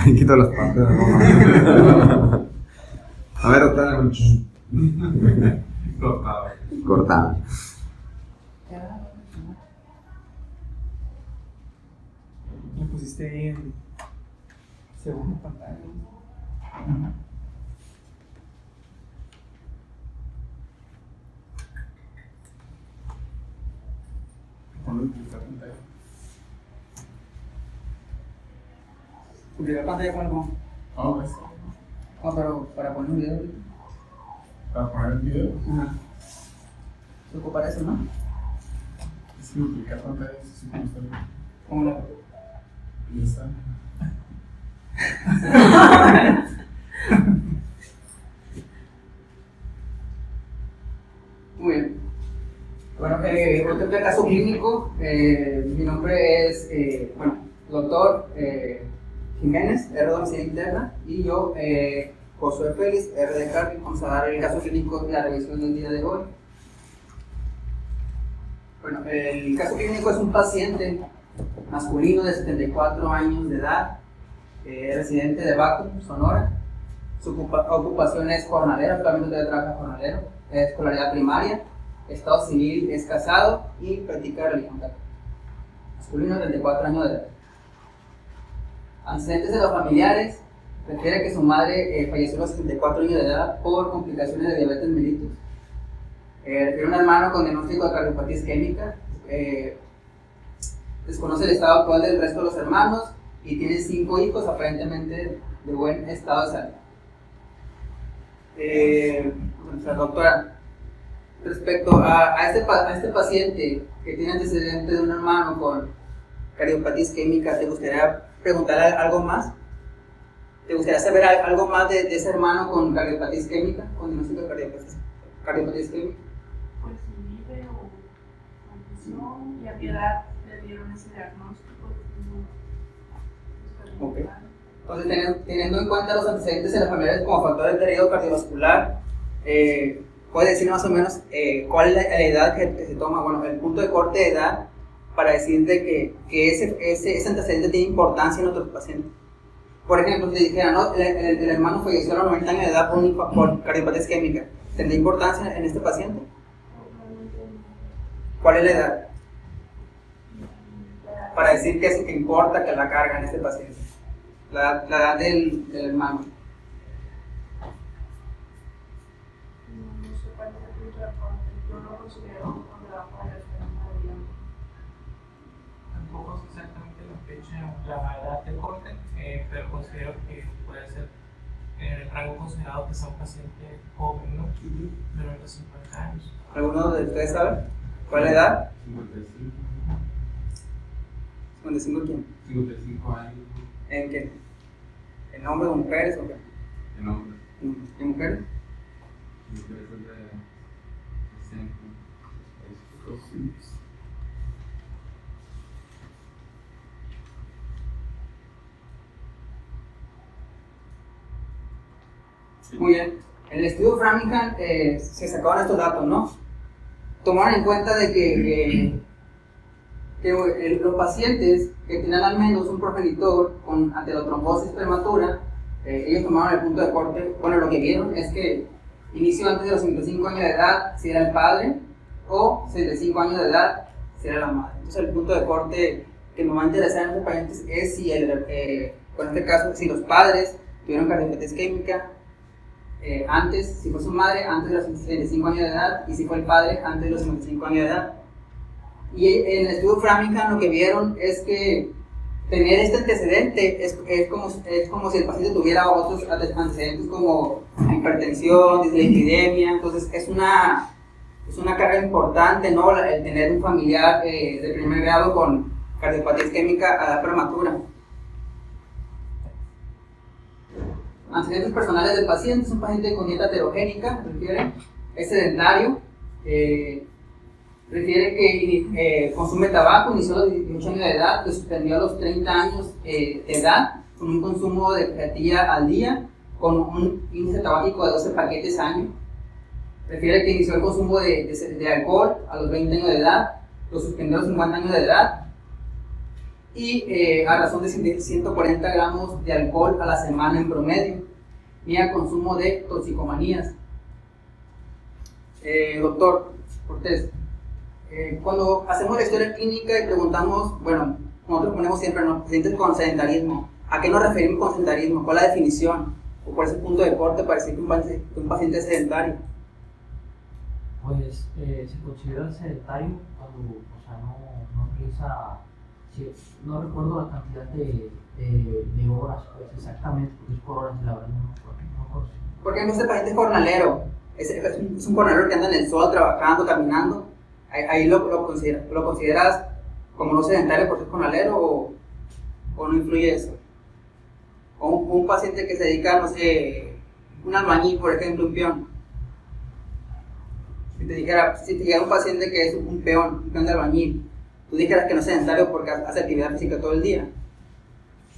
Quito las patas. A ver, otra vez. Cortado. Lo pusiste ahí en segunda pantalla. ¿Publicar pantalla con algo? Ah, eso. Pero para poner un video. Para poner el video. ¿Se ocupa eso, no? Es que duplicar pantalla, eso sí que no está bien. ¿Cómo no? Y está. Muy bien. Bueno, otro caso clínico. Mi nombre es, doctor Jiménez, R. Domicilio Interna, y yo, Josué Félix, R. de Carmen. Vamos a dar el caso clínico de la revisión del día de hoy. Bueno, el caso clínico es un paciente masculino de 74 años de edad, residente de Baco, Sonora. Su ocupación es jornalero, actualmente todavía trabaja jornalero, escolaridad primaria, estado civil es casado y practica religión católica. Masculino de 34 años de edad. Antecedentes de los familiares: refiere que su madre falleció a los 74 años de edad por complicaciones de diabetes mellitus. Refiere un hermano con diagnóstico de cardiopatía isquémica. Desconoce el estado actual del resto de los hermanos y tiene 5 hijos aparentemente de buen estado de salud. Nuestra doctora, respecto a este paciente que tiene antecedente de un hermano con cardiopatía isquémica, ¿te gustaría preguntarle algo más? ¿Te gustaría saber algo más de ese hermano con cardiopatía isquémica, con diagnóstico de cardiopatía isquémica? Pues si vive o falleció, y a qué edad le dieron ese diagnóstico. Ok. Entonces, teniendo en cuenta los antecedentes de las familiares como factor de deterioro cardiovascular, ¿puede decir más o menos cuál es la edad que se toma? Bueno, el punto de corte de edad para decir de que ese antecedente tiene importancia en otros pacientes. Por ejemplo, si dijera, ¿no? el hermano falleció a los 90 años de edad por cardiopatía isquémica, ¿tendría importancia en este paciente? ¿Cuál es la edad? Para decir que es que importa que la carga en este paciente. La edad del hermano. No sé cuál es el punto de corte. Yo lo considero por debajo de la esperanza de vida. Tampoco sé exactamente la edad de corte, pero considero que puede ser en el rango considerado que sea un paciente joven, ¿no? Menor de 50 años. ¿Alguno de ustedes sabe cuál es la edad? 55. ¿55 quién? 55 años. ¿En qué? ¿En hombres o mujeres o qué? En hombres. ¿En mujeres? Mujeres de 60. Muy bien. En el estudio Framingham se sacaban estos datos, ¿no? Tomaron en cuenta de que los pacientes que tenían al menos un progenitor con atelotrombosis prematura, ellos tomaron el punto de corte. Bueno, lo que vieron es que inició antes de los 55 años de edad si era el padre, o 65 años de edad si era la madre. Entonces el punto de corte que nos va a interesar en estos pacientes es si en este caso, si los padres tuvieron cardiopatía isquémica antes, si fue su madre antes de los 65 años de edad, y si fue el padre antes de los 55 años de edad. Y en el estudio Framingham lo que vieron es que tener este antecedente es como si el paciente tuviera otros antecedentes como hipertensión, dislipidemia. Entonces es una carga importante, ¿no? El tener un familiar de primer grado con cardiopatía isquémica a edad prematura. Antecedentes personales del paciente: es un paciente con dieta heterogénica, refiere, es sedentario, refiere que consume tabaco, inició a los 18 años de edad, lo suspendió a los 30 años de edad, con un consumo de cajetilla al día, con un índice tabáquico de 12 paquetes al año. Refiere que inició el consumo de alcohol a los 20 años de edad, lo suspendió a los 50 años de edad. y a razón de 140 gramos de alcohol a la semana en promedio, ni a consumo de toxicomanías. Doctor Cortés, cuando hacemos la historia clínica y preguntamos, bueno, nosotros ponemos siempre, ¿no?, pacientes con sedentarismo. ¿A qué nos referimos con sedentarismo? ¿Cuál es la definición? ¿O cuál es el punto de corte para decir que un paciente es sedentario? Pues se considera sedentario cuando, o sea, no realiza, sí, no recuerdo la cantidad de horas, pues exactamente, porque es por horas, la verdad no recuerdo. Por ejemplo, este paciente es jornalero, es un jornalero que anda en el sol trabajando, caminando. Ahí lo consideras como no sedentario por ser jornalero, o no influye eso. O un paciente que se dedica, no sé, un albañil, por ejemplo, un peón. Si te llegara un paciente que es un peón de albañil, tú dijeras que no es sedentario porque hace actividad física todo el día.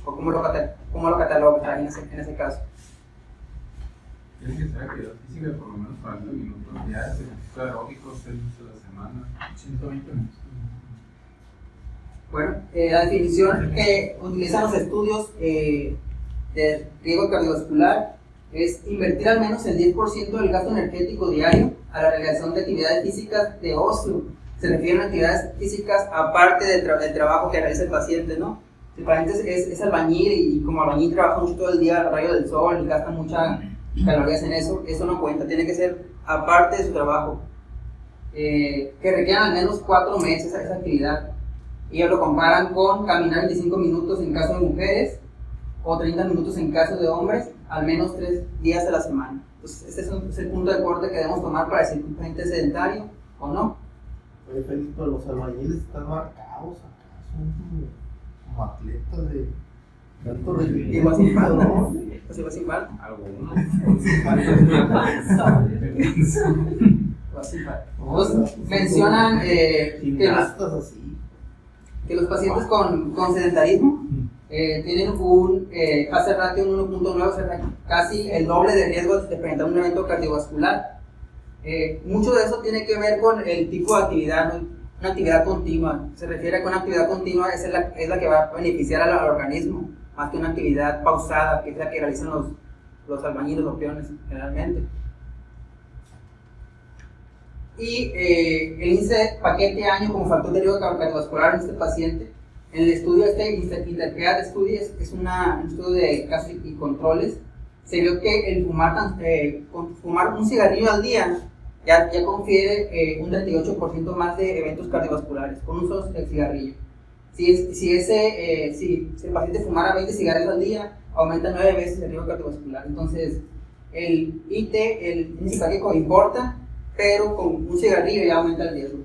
¿O cómo lo catalogas en ese caso? Tiene que ser actividad física de por lo menos 40 minutos diarios, ejercicio aeróbico 6 veces a la semana. 120 minutos. Bueno, la definición que utilizan los estudios de riesgo cardiovascular es invertir al menos el 10% del gasto energético diario a la realización de actividades físicas de ocio. Se refieren a actividades físicas aparte del trabajo que realiza el paciente, ¿no? Si el paciente es albañil y como albañil trabaja mucho todo el día al rayo del sol y gasta muchas calorías en eso no cuenta, tiene que ser aparte de su trabajo. Que requieran al menos 4 meses esa actividad. Ellos lo comparan con caminar 25 minutos en caso de mujeres o 30 minutos en caso de hombres, al menos 3 días a la semana. Entonces, este es el punto de corte que debemos tomar para decir que un paciente es sedentario o no. Oye, Felipe, los albañiles están marcados acá, son como atletas de alto rendimiento. Igual sin falta. ¿no? Pues igual sin falta. Algunos. Pues, Mencionan Gimnastas así. que los pacientes con sedentarismo tienen un hazard ratio en 1.9, o sea, casi el doble de riesgo de presentar un evento cardiovascular. Mucho de eso tiene que ver con el tipo de actividad, ¿no? Una actividad continua. Se refiere a que una actividad continua es la que va a beneficiar al organismo, más que una actividad pausada, que es la que realizan los albañiles, los peones generalmente. Y el índice de paquete año como factor de riesgo cardiovascular en este paciente, en el estudio Intercreate Study, es un estudio de casos y controles. Se vio que el fumar un cigarrillo al día ya confiere un 38% más de eventos cardiovasculares con un solo cigarrillo. Si el paciente fumara 20 cigarrillos al día, aumenta 9 veces el riesgo cardiovascular. Entonces, el índice cardíaco importa, pero con un cigarrillo ya aumenta el riesgo.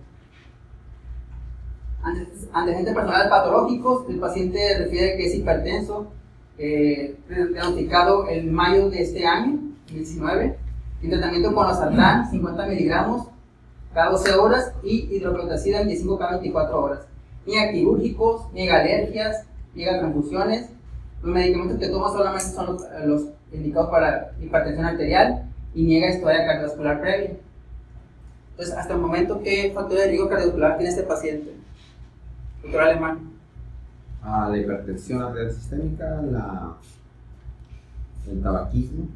Antecedentes personales patológicos, el paciente refiere que es hipertenso, diagnosticado en mayo de este año, 2019, en tratamiento con losartán, 50 miligramos cada 12 horas y hidroclorotazida 25 cada 24 horas. Niega quirúrgicos, niega alergias, niega transfusiones. Los medicamentos que toma solamente son los indicados para hipertensión arterial y niega historia cardiovascular previa. Entonces, hasta el momento, ¿qué factor de riesgo cardiovascular tiene este paciente? Doctor Alemán. La hipertensión arterial sistémica, el tabaquismo.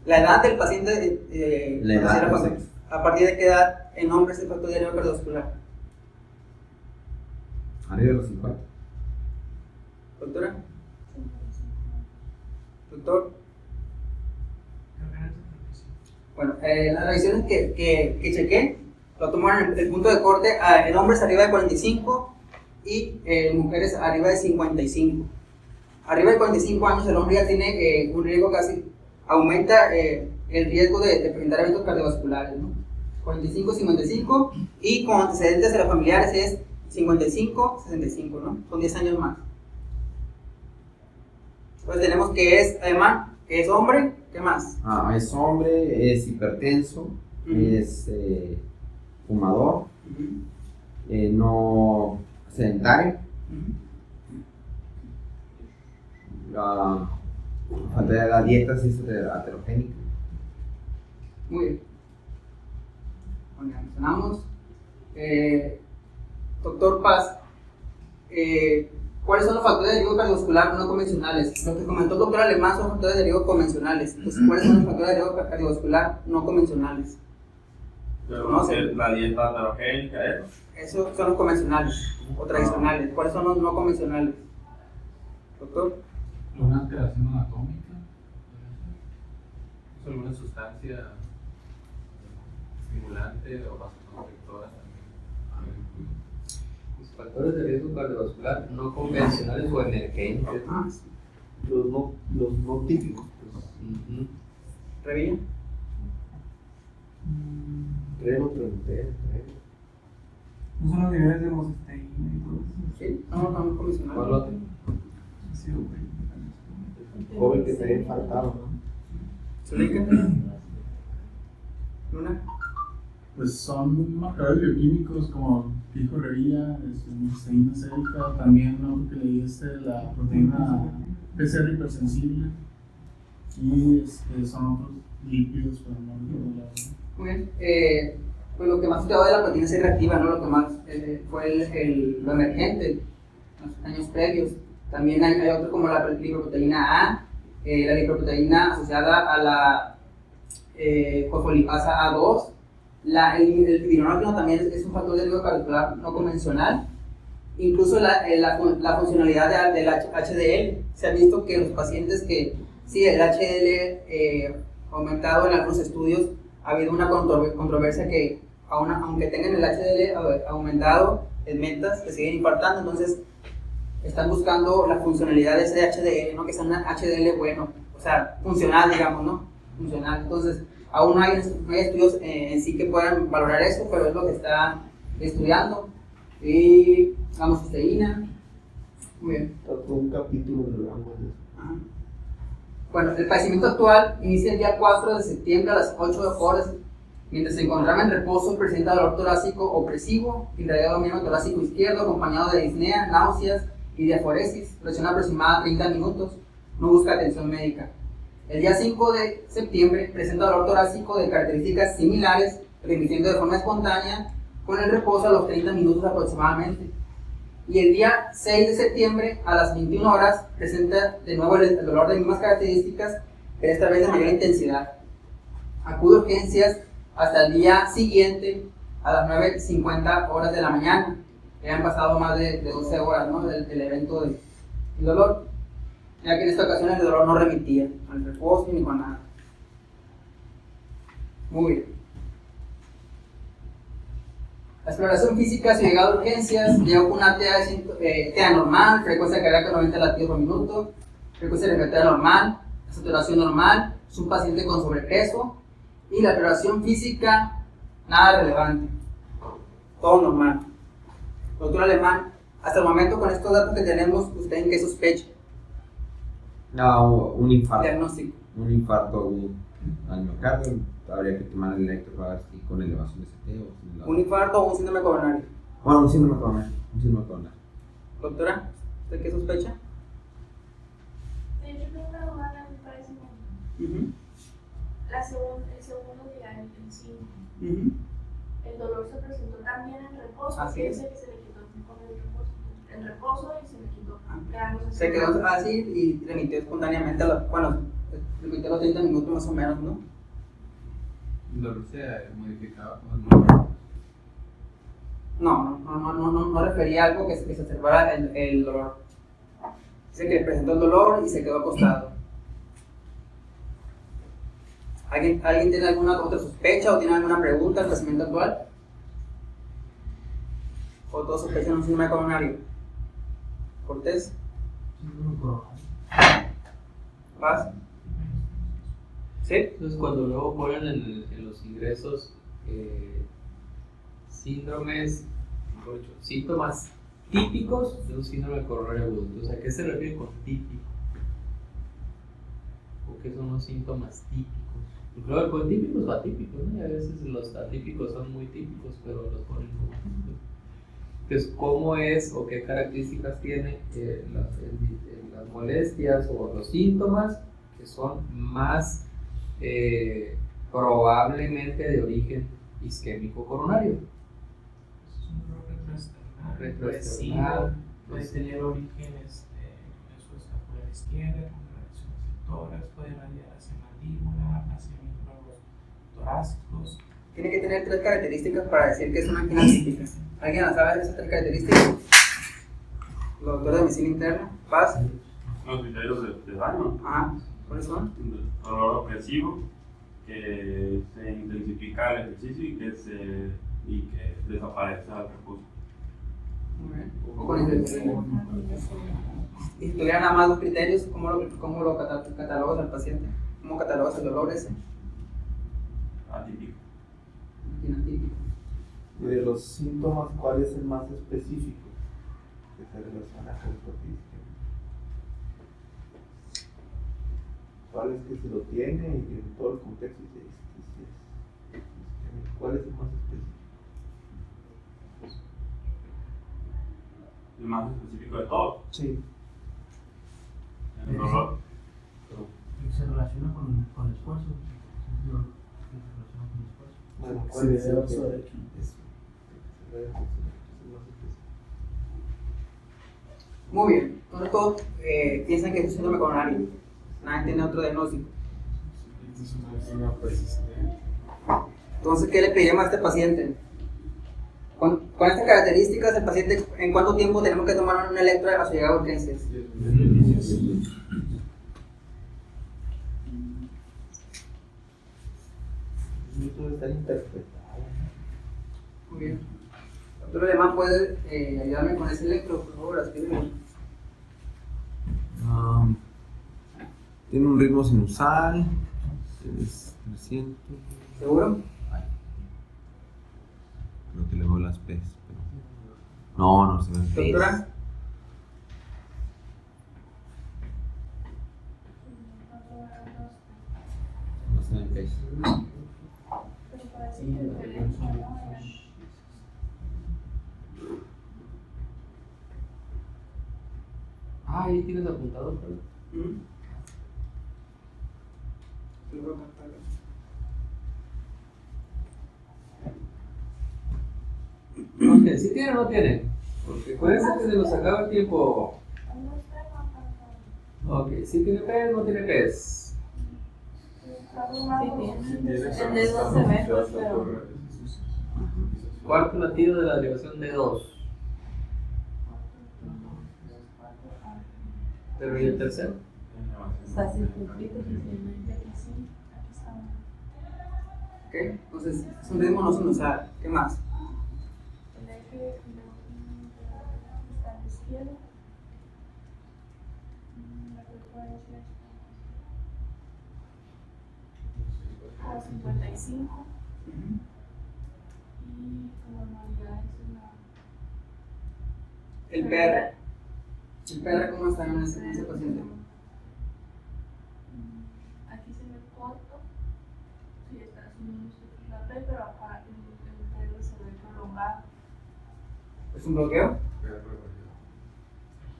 La edad del paciente, La edad, pues, ¿a partir de qué edad en hombres el factor de riesgo cardiovascular? Arriba de los 50. Doctora. Doctor. Bueno, las revisiones que chequé lo tomaron el punto de corte en hombres arriba de 45 y en mujeres arriba de 55. Arriba de 45 años el hombre ya tiene un riesgo casi, aumenta el riesgo de presentar eventos cardiovasculares, ¿no? 45, 55 y con antecedentes de los familiares es 55, 65, ¿no? Son 10 años más. Pues tenemos que es, además, que es hombre, ¿qué más? Es hombre, es hipertenso, es fumador, no sedentario, falta de la dieta sí es aterogénica. Muy bien. Bueno, ya mencionamos. Doctor Paz, ¿cuáles son los factores de riesgo cardiovascular no convencionales? Lo que comentó el doctor Alemán son factores de riesgo convencionales. Entonces, ¿cuáles son los factores de riesgo cardiovascular no convencionales? La dieta aterogénica, Esos son los convencionales o tradicionales. ¿Cuáles son los no convencionales? Doctor. ¿Una alteración anatómica? ¿Es alguna sustancia estimulante o vasoconstrictora también? Los factores de riesgo cardiovascular no convencionales o emergentes. Los no típicos. Pues. Revilla. Creo, lo pregunté. No son los niveles de homocysteína y todo eso. Sí, no convencionales. ¿Cuál otro? Sí, güey. El joven que se había infartado, ¿no? ¿Zulica? ¿Luna? Pues son marcadores bioquímicos como dijo Revilla, cisteína sérica, también ¿no? Que leí la proteína PCR hipersensible y son otros lípidos, pero no recuerdo la verdad. Muy bien. Pues lo que más estudiaba de la proteína C reactiva, ¿no? Lo que más fue lo emergente en los años previos. También hay otro como la lipoproteína A, la lipoproteína asociada a la fosfolipasa A2. El fibrinógeno también es un factor de riesgo cardiovascular no convencional. Incluso la funcionalidad del HDL. Se ha visto que los pacientes que sí, el HDL aumentado en algunos estudios, ha habido una controversia que aunque tengan el HDL aumentado en metas, se siguen infartando. Entonces están buscando la funcionalidad de ese HDL, ¿no? Que sea un HDL bueno, o sea, funcional, digamos, ¿no? Funcional. Entonces aún no hay estudios en sí que puedan valorar eso, pero es lo que está estudiando. Y la homocisteína. Muy bien. Un capítulo de algo de eso. Ajá. Bueno, el padecimiento actual inicia el día 4 de septiembre a las 8 horas. Mientras se encontraba en reposo, presenta dolor torácico opresivo, irradiado miembro torácico izquierdo, acompañado de disnea, náuseas y diaforesis. Presión aproximada 30 minutos. No busca atención médica. El día 5 de septiembre presenta dolor torácico de características similares, remitiendo de forma espontánea, con el reposo a los 30 minutos aproximadamente. Y el día 6 de septiembre a las 21 horas presenta de nuevo el dolor de mismas características, pero esta vez de mayor intensidad. Acude a urgencias hasta el día siguiente a las 9:50 horas de la mañana. Ya han pasado más de 12 horas, ¿no? del evento del dolor, ya que en esta ocasión el dolor no remitía al reposo ni con nada. Muy bien. La exploración física, su llegada a urgencias, llegó con una TA normal, frecuencia cardíaca 90 latidos por minuto, frecuencia respiratoria normal, saturación normal, es un paciente con sobrepeso, y la exploración física, nada relevante, todo normal. Doctor Alemán, hasta el momento con estos datos que tenemos, ¿usted en qué sospecha? No, un infarto. Diagnóstico. Un infarto agudo al miocardio. Habría que tomar el electro para ver si con elevación de CT o sin ¿Un infarto o un síndrome coronario? Bueno, un síndrome coronario. Doctora, ¿usted qué sospecha? De hecho, creo que una de mis padecimientos. El segundo día, el 5. El dolor se presentó también en reposo. Así es. Que se le quitó con el reposo. En reposo y se le quitó. Se quedó así y remitió espontáneamente remitió a los 30 minutos más o menos, ¿no? ¿El dolor se modificaba con el dolor? No refería a algo que se observara el dolor. Dice que presentó el dolor y se quedó acostado. ¿Alguien tiene alguna otra sospecha o tiene alguna pregunta al padecimiento actual? ¿O todos sospechan un síndrome coronario? ¿Cortés? Síndrome coronario. ¿Paz? ¿Sí? Entonces, cuando luego ponen en los ingresos síntomas típicos de un síndrome coronario agudo, entonces, ¿a qué se refiere con típico? ¿O qué son los síntomas típicos? Porque luego con típicos o atípicos, ¿no? Y a veces los atípicos son muy típicos, pero los ponen como típicos. Entonces, ¿cómo es o qué características tiene las molestias o los síntomas que son más probablemente de origen isquémico coronario? Es un dolor retroesternal, Retroesternal, Puede tener orígenes en su escapular izquierda, con relaciones sectoras, puede radiar hacia mandíbula, hacia miembros torácicos. Tiene que tener 3 características para decir que es una angina típica. ¿Alguien la sabe de esas 3 características? Los doctores de medicina interna, Paz. Los criterios de daño. Ajá, ¿cuáles son? Dolor opresivo, que se intensifica el ejercicio y que desaparece al reposo. Muy bien. O con y si tuvieran nada más 2 criterios, ¿cómo lo catalogas al paciente? ¿Cómo catalogas el dolor ese? Atípico. Angina típica. Y de los síntomas, ¿cuál es el más específico que se relaciona con el isquemia? ¿Cuál es que se lo tiene y en todo el contexto dice ¿cuál es el más específico? El más específico de todos. Sí. El dolor. Se relaciona con el esfuerzo. Se relaciona con el esfuerzo. Bueno, ¿cuál es el vaso derecho? Muy bien. Entonces todos piensan que es un síndrome coronario. Nadie tiene otro diagnóstico. Es una angina persistente. Entonces, ¿qué le pedimos a este paciente? Con estas características, el paciente, ¿en cuánto tiempo tenemos que tomar un electro a su llegada a urgencias? Eso debe estar interpretado. Muy bien. Doctor Alemán, ¿puede ayudarme con ese electro, por favor? Escríbelo. Tiene un ritmo sinusal. Es 300. ¿Seguro? Creo que le veo las P's. Pero... No se ven P's. Doctora. No se ven P's. Pero parece que el teléfono no era. Ah, ahí tienes apuntado, ¿verdad? Ok, ¿sí tiene o no tiene? Porque acuérdense que se nos acaba el tiempo. Ok, ¿sí tiene pez o no tiene pez? El dedo se ve, pues, pero. Cuarto latido de la derivación de 2. Pero ¿y el tercero? Está circunscrito, aquí sí, aquí está. Ok, entonces es un ritmo no sinusal. ¿Qué más? El eje está a la izquierda. La frecuencia está a 55. Y como normalidad es una. El PR. ¿El PR cómo está en ese paciente? Aquí se ve corto. Sí, está asumiendo la P, pero acá el dedo se ve prolongado. ¿Es un bloqueo?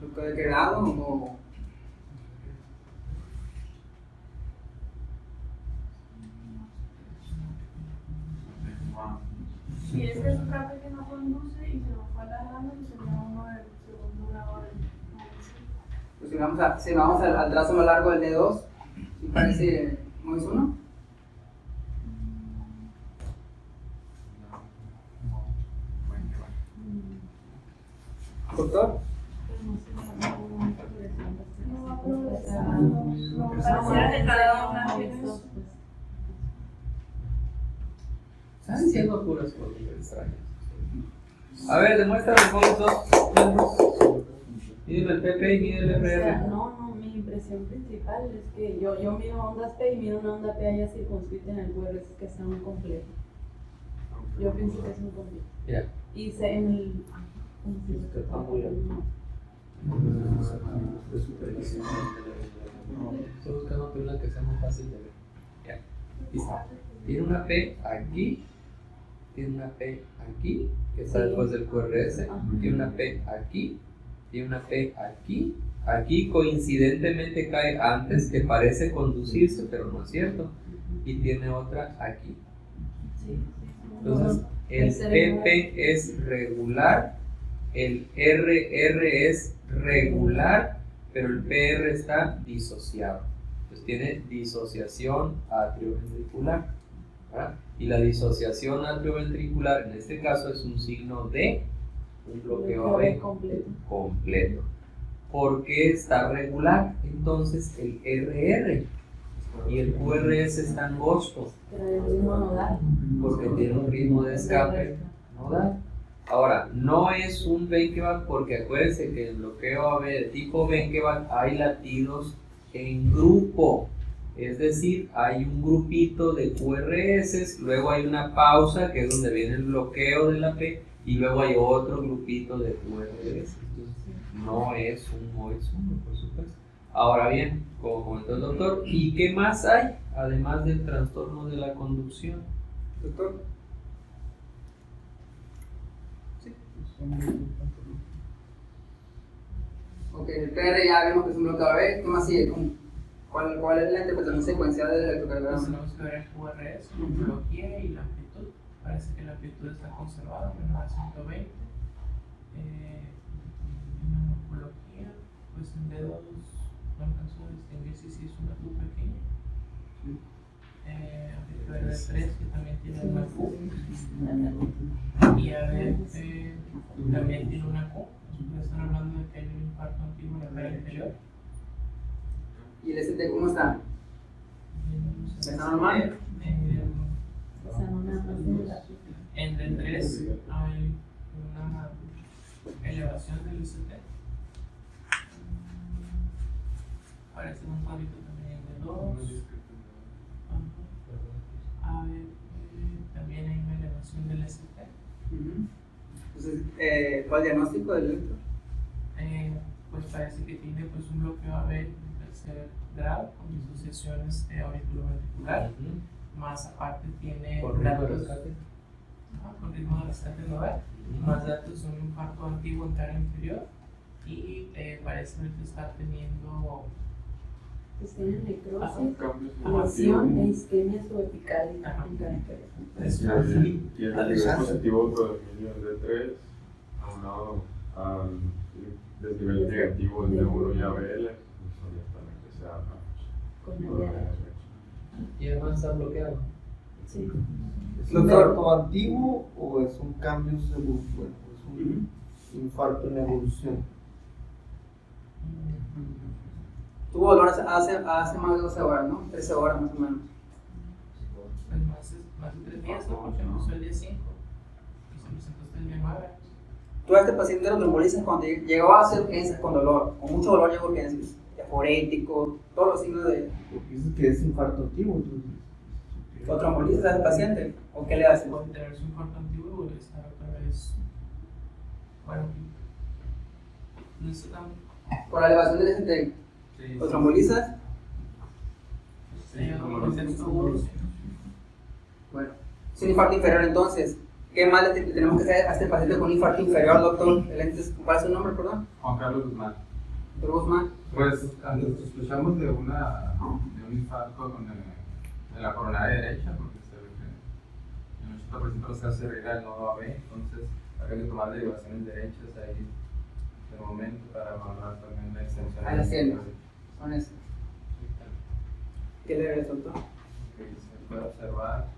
¿Bloqueo de qué grado o...? Si este es un café que no conduce y se lo fue alargando, pues sería uno del segundo grado del Pues si vamos al trazo más largo del D2, ¿sí parece ¿no es uno? ¿Doctor? Están diciendo puras cosas extrañas. A ver, demuéstrame con los dos miembros. Mídeme el PP y mídeme el FR. No, mi impresión principal es que yo mido ondas P y mido una onda P allá circunscrita en el QR, es que está muy complejo. Yo pienso que es muy complejo. Ya. Y sé en el... ¿cómo se dice? Estoy buscando una que sea muy fácil de ver. Ya. Listo. Tiene una P aquí. Tiene una P aquí, que está después del QRS. Tiene una P aquí. Tiene una P aquí. Aquí coincidentemente cae antes, que parece conducirse, pero no es cierto. Y tiene otra aquí. Entonces, el PP es regular el RR es regular, pero el PR está disociado. Entonces tiene disociación atrioventricular, ¿verdad? Y la disociación atrioventricular en este caso es un signo de un bloqueo AB completo. ¿Por qué está regular? Entonces el RR y el QRS está angosto. Pero el ritmo nodal. Porque tiene un ritmo de escape nodal. Ahora, no es un Benkevac porque acuérdense que en el bloqueo AB de tipo Benkevac hay latidos en grupo. Es decir, hay un grupito de QRS, luego hay una pausa que es donde viene el bloqueo de la P y luego hay otro grupito de QRS. No es un MOIS 1, por supuesto. Ahora bien, como comentó el doctor, ¿y qué más hay? Además del trastorno de la conducción. Doctor. Sí. Ok, el PR ya vimos que es un bloqueo AB. ¿Qué más sigue? ¿Cuál es la interpretación secuencial del electrocardiograma? Tenemos que ver el QRS, la morfología y la amplitud. Parece que la amplitud está conservada, menor a 120. En la morfología, pues en dedos no alcanzo a distinguir si es una Q pequeña. Amplitud R3 que también tiene una Q. Y AB también tiene una Q. Ustedes están hablando de que hay un infarto antiguo en la cara inferior. ¿Y el ST cómo está? ¿Está normal? En el 3 hay una elevación del ST. Parece un cuadrito también de 2. También hay una elevación del ST. Entonces, ¿cuál diagnóstico del electro? Pues parece que tiene pues, un bloqueo AB de tercer grado con disociaciones auriculoventricular. Más aparte tiene ¿Con ritmo de datos rescate? Con ritmo de rescate nodal. Más datos de un infarto antiguo en cara inferior y parece que está teniendo Pues tiene necrosis, lesión e isquemia subepical en cara inferior. Y el dispositivo predominio D3 aunado al desnivel negativo del D1 y ABL, pues honestamente se habla Con el Y además está bloqueado. Sí. ¿Es un infarto antiguo o es un cambio seguro? Bueno, es un infarto en evolución. Tuvo dolor hace más de 12 horas, ¿no? 13 horas más o menos. pues, más de 3 días, ¿no? Porque empezó el día 5 y se presentó hasta el día 9. Tú a este paciente lo trombolizas cuando llegó a hacer urgencias con dolor, con mucho dolor llegó a urgencias, diaforético, todos los signos de... Porque dices que es infarto antiguo, entonces. ¿Lo trombolizas al paciente? ¿O qué le haces? Puede tener su infarto antiguo y vuelve a estar otra vez. Bueno, no está tan. Por la elevación del ST. ¿Lo trombolizas? Sí, como lo hacemos. Bueno, es un infarto inferior entonces. ¿Qué más le tenemos que hacer a este paciente con un infarto inferior, doctor? ¿Cuál es su nombre, perdón? Juan Carlos Guzmán. Doctor Guzmán. Pues antes escuchamos de un infarto de la coronaria derecha, porque se ve que el 80% de los casos se irradian el nodo AB, entonces habría que tomar derivaciones derechas ahí de momento para valorar también la extensión. A las células. Son esas. ¿Qué le resultó? Que se puede observar.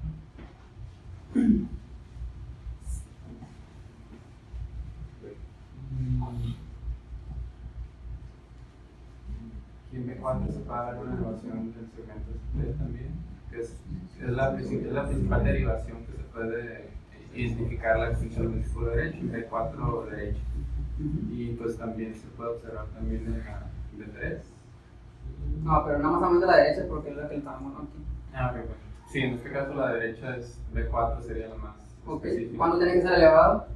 Aquí en B4 se puede dar una elevación del segmento ST también, que es la principal derivación que se puede identificar la extensión del ventrículo derecho, B4 derecho. Y pues también se puede observar también en la D3. No, pero nada más hablando de la derecha porque es la que estamos aquí. Ah, ok, bueno. Sí, en este caso la derecha es B4 sería la más específica. ¿Cuándo tiene que ser elevado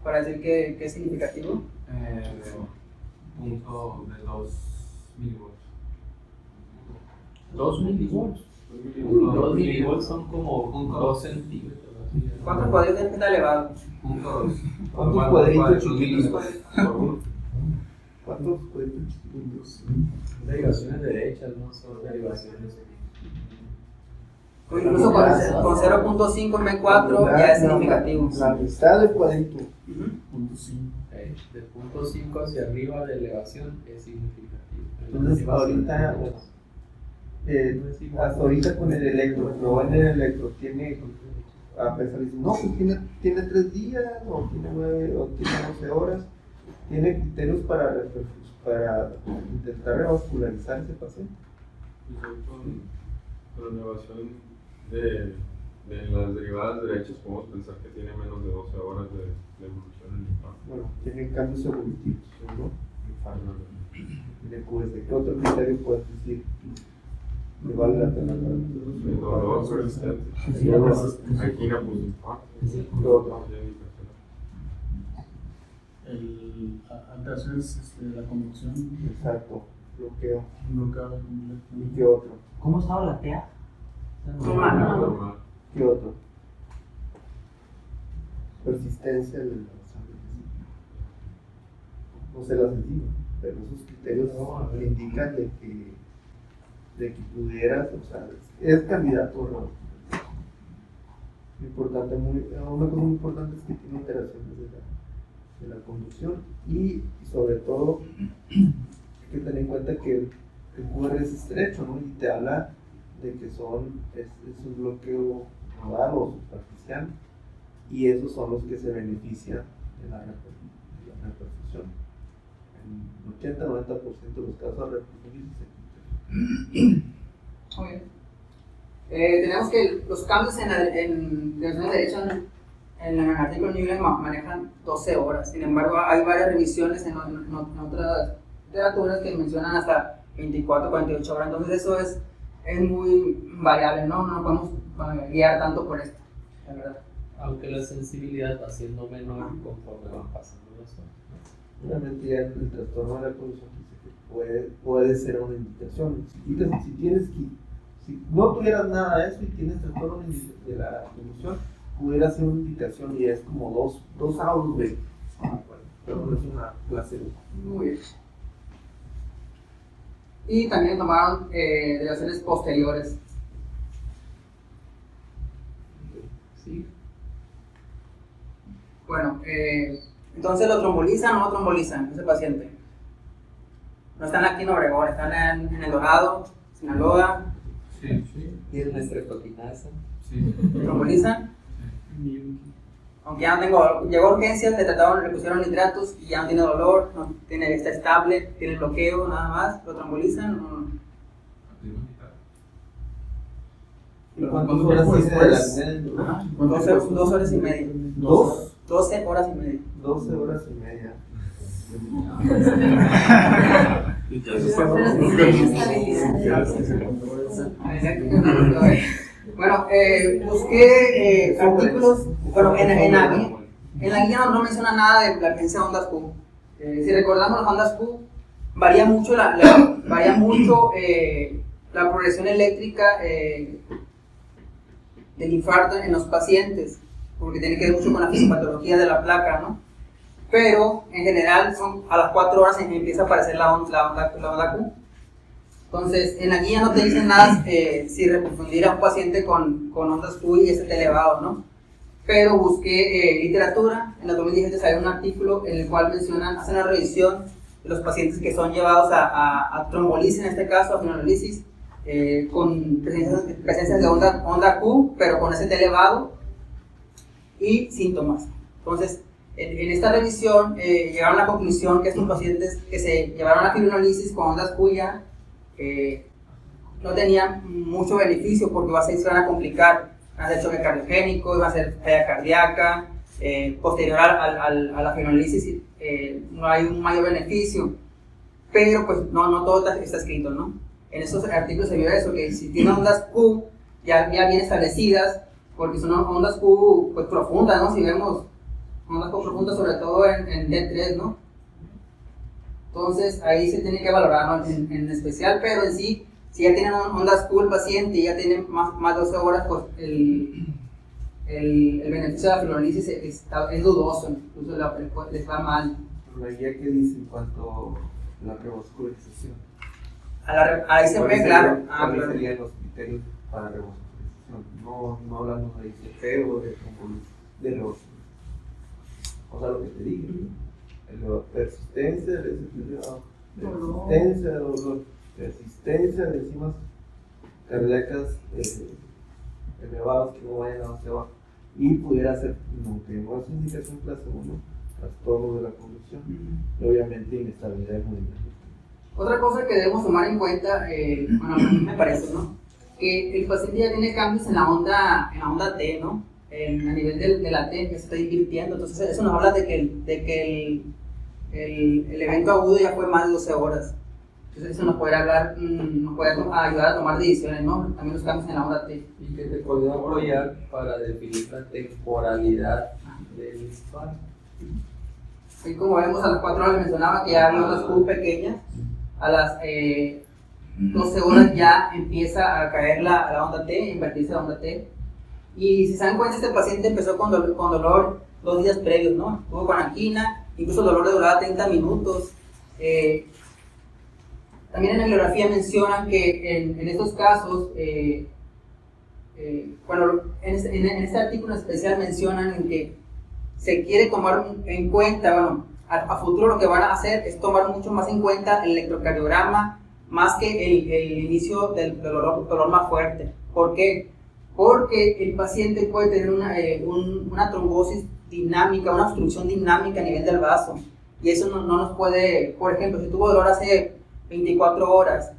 para decir que es significativo? Punto de 2 milivolts. 2 milivolts. 2 milivolts son como 2 centímetros. ¿Cuántos cuadritos tiene que estar elevado? Punto 2. ¿Cuántos cuadritos chiquitos? ¿Cuántos cuadritos chiquitos? Derivaciones derechas, no son derivaciones. O incluso con 0.5 en B4 ya es significativo. La mitad del cuadrito. Punto 5. De punto 5 hacia arriba de elevación es significativo. Entonces, ahorita, hasta ahorita con el electro, pero en el electro tiene, a pesar de no, pues tiene 3 días, o tiene 9, o tiene 12 horas, tiene criterios para intentar revascularizar ese paciente. Con la elevación de las derivadas derechas podemos pensar que tiene menos de 12 horas de evolución en el infarto. Bueno, tiene cambios evolutivos, ¿no? ¿Qué otro criterio puedes decir? ¿Que vale la pena? El dolor persistente. Angina post-infarto. ¿Qué otro? Alteraciones de la conducción. Exacto, bloqueo. Bloqueo completo. ¿Y qué otro? ¿Cómo estaba la TEA? Normal. ¿Qué otro? Persistencia de la sangre. No sé la sensible, pero esos criterios le indican de que pudieras, o sea, es candidato, ¿no? Una cosa muy importante es que tiene alteraciones de la conducción y sobre todo hay que tener en cuenta que el QR es estrecho, ¿no? Y te habla de que es un bloqueo nodal o superficial, y esos son los que se benefician de la reperfusión. En 80-90% de los casos de reperfusión se Muy bien. Tenemos que los cambios en la derecha en el artículo Newland manejan 12 horas. Sin embargo, hay varias revisiones en otras literaturas que mencionan hasta 24, 48 horas. Entonces eso es muy variable, ¿no? No nos podemos guiar tanto por esto, la verdad. Aunque la sensibilidad va siendo menor conforme van pasando las horas. Obviamente ya el trastorno de la conducción puede ser una indicación. Si no tuvieras nada de eso y tienes trastorno de la conducción, pudiera ser una indicación y es como dos autos de... pero no es una clase 1. Muy bien. Y también tomaron derivaciones posteriores. Sí. Bueno, entonces ¿lo trombolizan o no trombolizan ese paciente? No están aquí en Obregón, están en El Dorado, Sinaloa. Sí. ¿Tienen estreptoquinasa? Sí. ¿Trombolizan? Aunque ya no tengo, llegó a urgencias, le pusieron nitratos y ya no tiene dolor, está estable, tiene bloqueo, nada más, ¿lo trombolizan o no? ¿Y cuántas horas después? 2 horas y media. 12 horas y media. 12 horas y media. Bueno, busqué artículos, bueno, en la guía no menciona nada de la presencia de ondas Q. Si recordamos, las ondas Q varía mucho la progresión eléctrica del infarto en los pacientes, porque tiene que ver mucho con la fisiopatología de la placa, ¿no? Pero en general a las 4 horas empieza a aparecer la onda Q. Entonces, en la guía no te dicen nada si reconfundir a un paciente con ondas Q y ST elevado, ¿no? Pero busqué literatura. En el 2017 salió un artículo en el cual hacen una revisión de los pacientes que son llevados a trombolisis, en este caso, a fibrinolisis, con presencia de onda Q, pero con ST elevado y síntomas. Entonces, en esta revisión llegaron a la conclusión que estos pacientes que se llevaron a fibrinolisis con ondas Q ya no tenían mucho beneficio, porque se van a complicar, van a ser choque cardiogénico, van a ser falla cardíaca, posterior a la fibrinolisis no hay un mayor beneficio, pero pues no todo está escrito, ¿no? En esos artículos se vio eso, que si tienen ondas Q ya bien establecidas, porque son ondas Q pues profundas, ¿no? Si vemos ondas Q profundas, sobre todo en D3, ¿no? Entonces ahí se tiene que valorar, ¿no? en especial, pero en sí, si ya tienen ondas Q el paciente y ya tienen más de 12 horas, pues el beneficio de la fibrinolisis es dudoso, incluso les va mal. La guía que dice en cuanto a la revascularización. Ahí se ve, claro. ¿Cuáles serían los criterios para revascularización? no hablamos de ICP o de reversión. O sea, lo que te dije, ¿no? Persistencia, resistencia, dolor, persistencia de enzimas cardíacas elevados que no vayan hacia abajo. Y pudiera ser, aunque no es indicación placebo, ¿no? Trastorno de la conducción y obviamente inestabilidad hemodinámica. Otra cosa que debemos tomar en cuenta, bueno, a mí me parece, ¿no? Que el paciente ya tiene cambios en la onda T, ¿no? A nivel de la T que se está invirtiendo, entonces eso nos habla de que el evento agudo ya fue más de 12 horas. Entonces eso nos puede ayudar a tomar decisiones, ¿no? También los cambios en la onda T. Y que te puede apoyar para definir la temporalidad del infarto. Y como vemos, a las 4 horas mencionaba que ya había ondas Q pequeñas, a las 12 horas ya empieza a caer la onda T, invertirse la onda T. Y si se dan cuenta, este paciente empezó con dolor 2 días previos, ¿no? Estuvo con angina, incluso el dolor le duraba 30 minutos. También en la bibliografía mencionan que en estos casos, bueno, en este artículo especial mencionan en que se quiere tomar en cuenta, bueno, a futuro lo que van a hacer es tomar mucho más en cuenta el electrocardiograma más que el inicio del dolor más fuerte. ¿Por qué? Porque el paciente puede tener una trombosis dinámica, una obstrucción dinámica a nivel del vaso, y eso no nos puede, por ejemplo, si tuvo dolor hace 24 horas,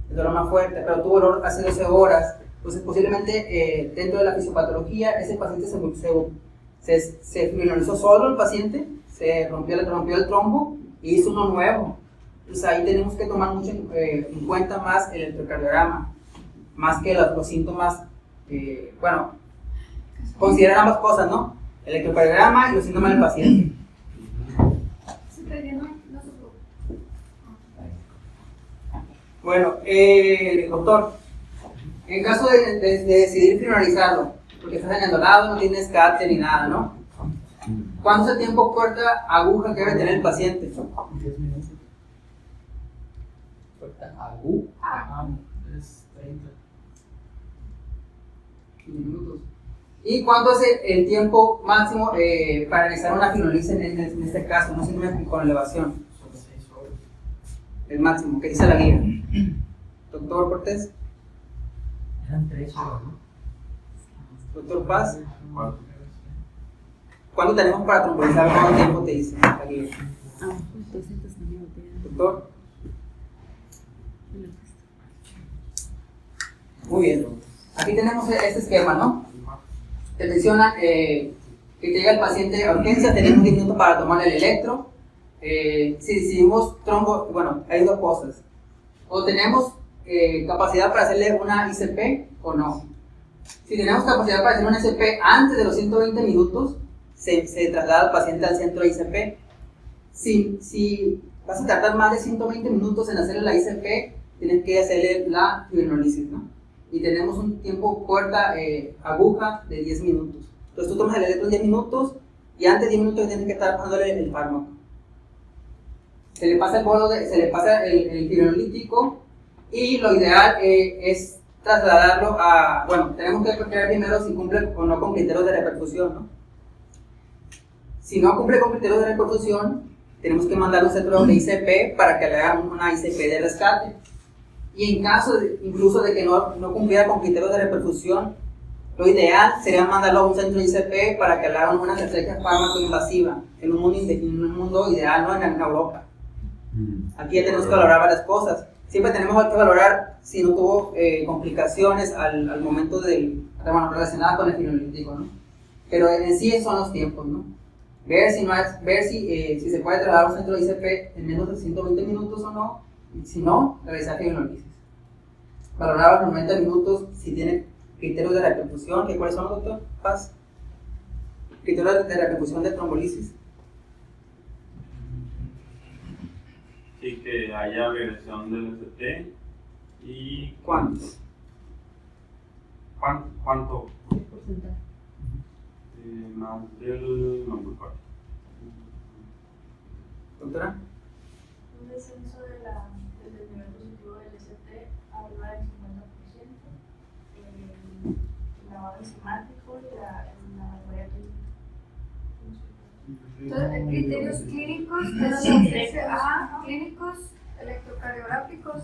el dolor más fuerte, pero tuvo dolor hace 12 horas, pues posiblemente dentro de la fisiopatología ese paciente se fibrinorizó solo, el paciente se rompió el trombo y hizo uno nuevo. Entonces ahí tenemos que tomar mucho en cuenta más el electrocardiograma, más que los síntomas, bueno, considerar ambas cosas, ¿no? El electrocardiograma y los síntomas del paciente. Bueno, doctor, en caso de decidir finalizarlo, porque estás enendolado, no tienes cárter ni nada, ¿no? ¿Cuánto es el tiempo corta aguja que debe tener el paciente? 10 minutos. Corta aguja. Es 30. 15 minutos. ¿Y cuánto es el tiempo máximo para realizar una fibrosis en este caso, no síndrome con elevación? Son 6 horas. El máximo, que dice la guía. Doctor Cortés, Eran 3 horas, ¿no? doctor Paz, ¿cuánto tenemos para trombolizar? ¿Cuánto tiempo te dice la guía? Doctor. Muy bien. Aquí tenemos este esquema, ¿no? Te menciona que llega el paciente a urgencia, tenemos 10 minutos para tomar el electro. Si decidimos trombo, bueno, hay dos cosas. O tenemos capacidad para hacerle una ICP o no. Si tenemos capacidad para hacer una ICP antes de los 120 minutos, se traslada al paciente al centro de ICP. Si vas a tardar más de 120 minutos en hacerle la ICP, tienes que hacerle la fibrinolisis, ¿no? Y tenemos un tiempo puerta aguja de 10 minutos. Entonces tú tomas el electro en 10 minutos y antes de 10 minutos tienes que estar dándole el fármaco. Se le pasa el fibrinolítico y lo ideal es trasladarlo a, bueno, tenemos que ver primero si cumple o no con criterios de reperfusión, ¿no? Si no cumple con criterios de reperfusión, tenemos que mandar un centro de ICP para que le hagan una ICP de rescate. Y en caso incluso de que no cumpliera con criterios de reperfusión, lo ideal sería mandarlo a un centro de ICP para que le hagan una estrategia fármaco-invasiva en un mundo ideal, no en Europa. Aquí ya tenemos que valorar varias cosas. Siempre tenemos que valorar si no tuvo complicaciones al momento relacionadas con el fibrinolítico, ¿no? Pero en sí son los tiempos, ¿no? Ver si se puede trasladar a un centro de ICP en menos de 120 minutos o no. Y si no, realizar fibrinolisis. Valorar a los 90 minutos si tiene criterios de repercusión. ¿Cuáles son, doctor Paz? Criterios de repercusión de trombolisis. Sí, que haya regresión del ST y... ¿Cuánto? ¿Cuánto? ¿Qué porcentaje? Más del... no me acuerdo. Doctora. Un descenso del nivel positivo del ST arriba del 50%, la lavado enzimático y la memoria clínica. Entonces, criterios clínicos, clínicos electrocardiográficos,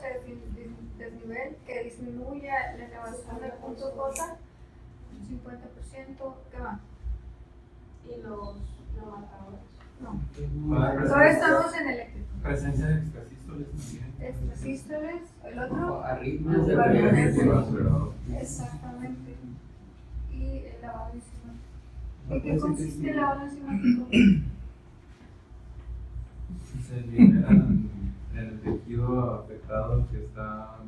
desnivel que disminuya la elevación del punto J, un 50%, ¿qué más? Y los matadores. No. Todavía estamos en eléctrico. Presencia de extrasístoles también. Extrasístoles, el otro. Arritmias de Arritmias. Exactamente. Y el lavado enzimático. ¿En qué consiste el lavado enzimático? Se liberan el tejido afectado que está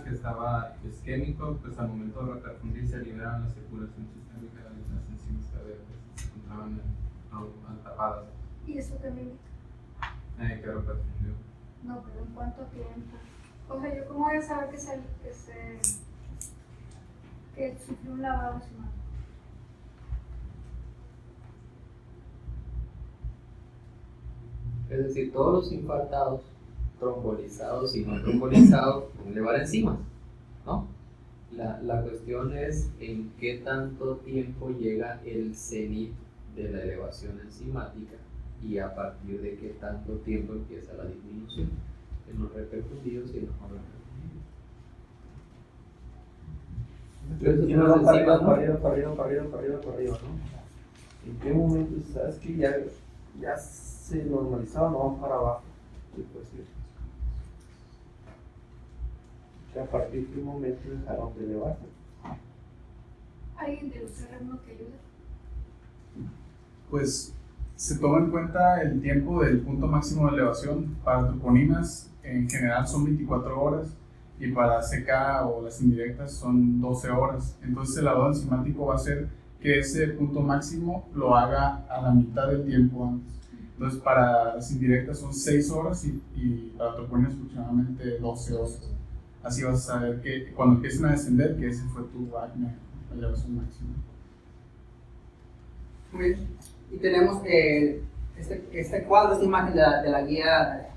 que estaba isquémico, pues al momento de reperfundir se liberan la circulación sistémica de las enzimas cardíacas que se encontraban tapadas. ¿Y eso qué me indica? Que reperfundió. No, pero ¿en cuánto tiempo? O sea, ¿yo cómo voy a saber que sufrió un lavado enzimático? Es decir, todos los infartados, trombolizados y no trombolizados, pueden elevar enzimas, ¿no? La cuestión es en qué tanto tiempo llega el cenit de la elevación enzimática y a partir de qué tanto tiempo empieza la disminución en los repercutidos y en los no repercutidos. Y no va para arriba, ¿no? ¿En qué momento sabes que ya se normalizaba, no van para abajo? Que a partir de un momento dejaron de elevarse. ¿Alguien de los CRM que ayude? Pues se toma en cuenta el tiempo del punto máximo de elevación. Para troponinas en general son 24 horas y para CK o las indirectas son 12 horas. Entonces el lavado enzimático va a hacer que ese punto máximo lo haga a la mitad del tiempo antes. Entonces para las indirectas son 6 horas y para troponinas aproximadamente 12 horas. Así vas a saber que cuando empiecen a descender que ese fue tu acné, la elevación máxima. Muy bien. Y tenemos este cuadro, esta imagen de la guía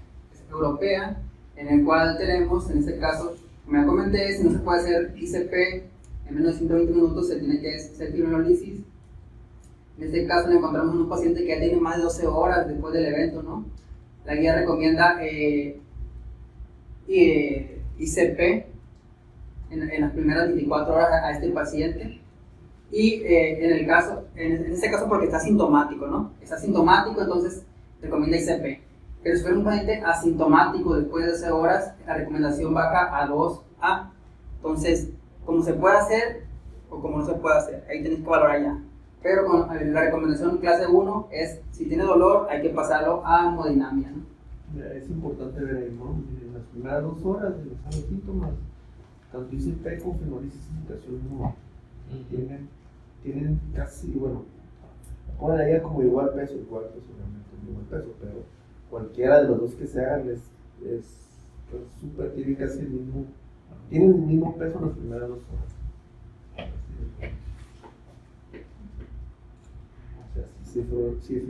europea, en el cual tenemos, en este caso, como ya comenté, si no se puede hacer ICP en menos de 120 minutos, se tiene que hacer fibrinolisis. En este caso, le encontramos un paciente que ya tiene más de 12 horas después del evento, ¿no? La guía recomienda ICP en las primeras 24 horas a este paciente. Y en este caso porque está sintomático, ¿no? Está sintomático, entonces recomienda ICP. Pero si fuera un paciente asintomático después de 12 horas, la recomendación baja a 2A. Entonces, como se puede hacer o como no se puede hacer, ahí tenéis que valorar ya. Pero la recomendación clase 1 es, si tiene dolor, hay que pasarlo a hemodinamia, ¿no? Es importante ver ahí, ¿no? En las primeras 2 horas de los síntomas, tanto ICP como fenolisis indicación no. Tienen casi, bueno, ponen ahí como igual peso obviamente, igual peso, pero cualquiera de los dos que se hagan es súper, tienen casi tienen el mismo peso en las primeras 2 horas. O sea, si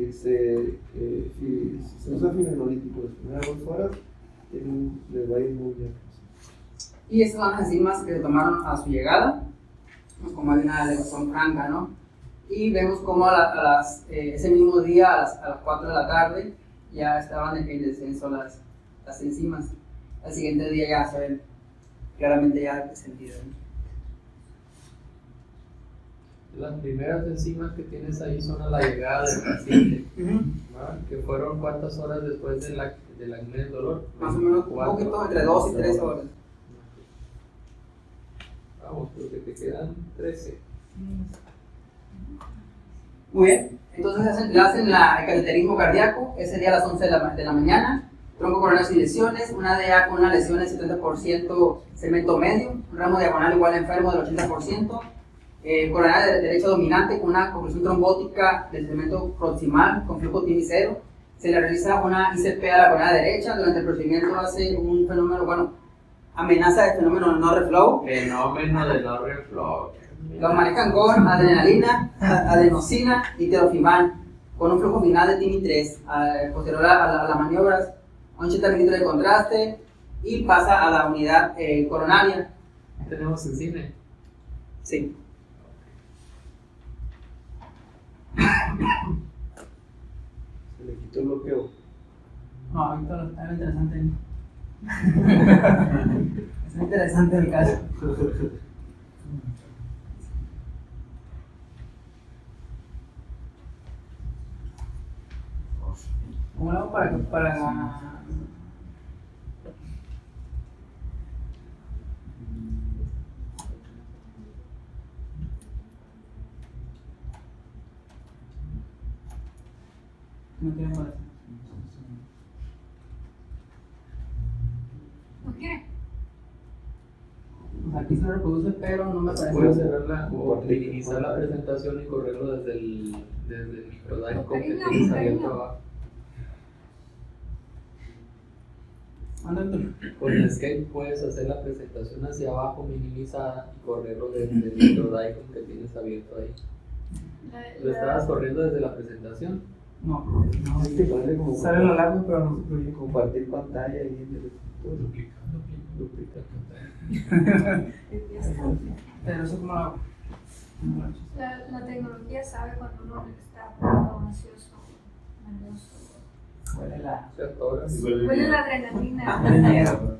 se usa fibrinolítico las primeras 2 horas, les va a ir muy bien. Y estas son las enzimas que se tomaron a su llegada, pues como hay una elevación franca, ¿no? Y vemos como ese mismo día a las 4 de la tarde ya estaban en descenso las enzimas. Al siguiente día ya se ven claramente ya descendidas, ¿no? Las primeras enzimas que tienes ahí son a la llegada del paciente, que fueron ¿cuántas horas después del acné del dolor? Más o menos un poquito entre 2 y 3 horas. Vamos, porque te quedan 13. Muy bien, entonces le hacen el cateterismo cardíaco, ese día a las 11 de la mañana, tronco coronario sin lesiones, una DA con una lesión del 70% segmento medio, un ramo diagonal igual enfermo del 80%, coronaria derecha dominante con una oclusión trombótica del segmento proximal con flujo TIMI 0, se le realiza una ICP a la coronaria derecha, durante el procedimiento hace un fenómeno, amenaza de fenómeno no reflow. Fenómeno de no reflow. Lo manejan con adrenalina, adenosina y terofiman, con un flujo final de TIMI 3, posterior a las maniobras, 80 mililitros de contraste y pasa a la unidad coronaria. Tenemos en cine. Sí. Se le quitó el bloqueo. No, ahorita lo está interesante. Es interesante el caso. ¿Cómo lo hago para no quiero para ¿No quiere? aquí se lo reproduce, pero no me parece. Puedes cerrarla o minimizar la presentación y correrlo desde el microdisco que Cariño, tienes cariño. abierto abajo. Ándale. Con el Escape puedes hacer la presentación hacia abajo minimizada y correrlo desde el microdisco que tienes abierto ahí. ¿Lo estabas corriendo desde la presentación? No, Es que parece como sale lo largo, pero no se incluye. compartir pantalla ahí en el escritorio. Duplicar pantalla. Pero eso cómo lo hago. La tecnología sabe cuando uno está apurado, ansioso, nervioso. Huele la. Se atora. Huele la adrenalina. El miedo.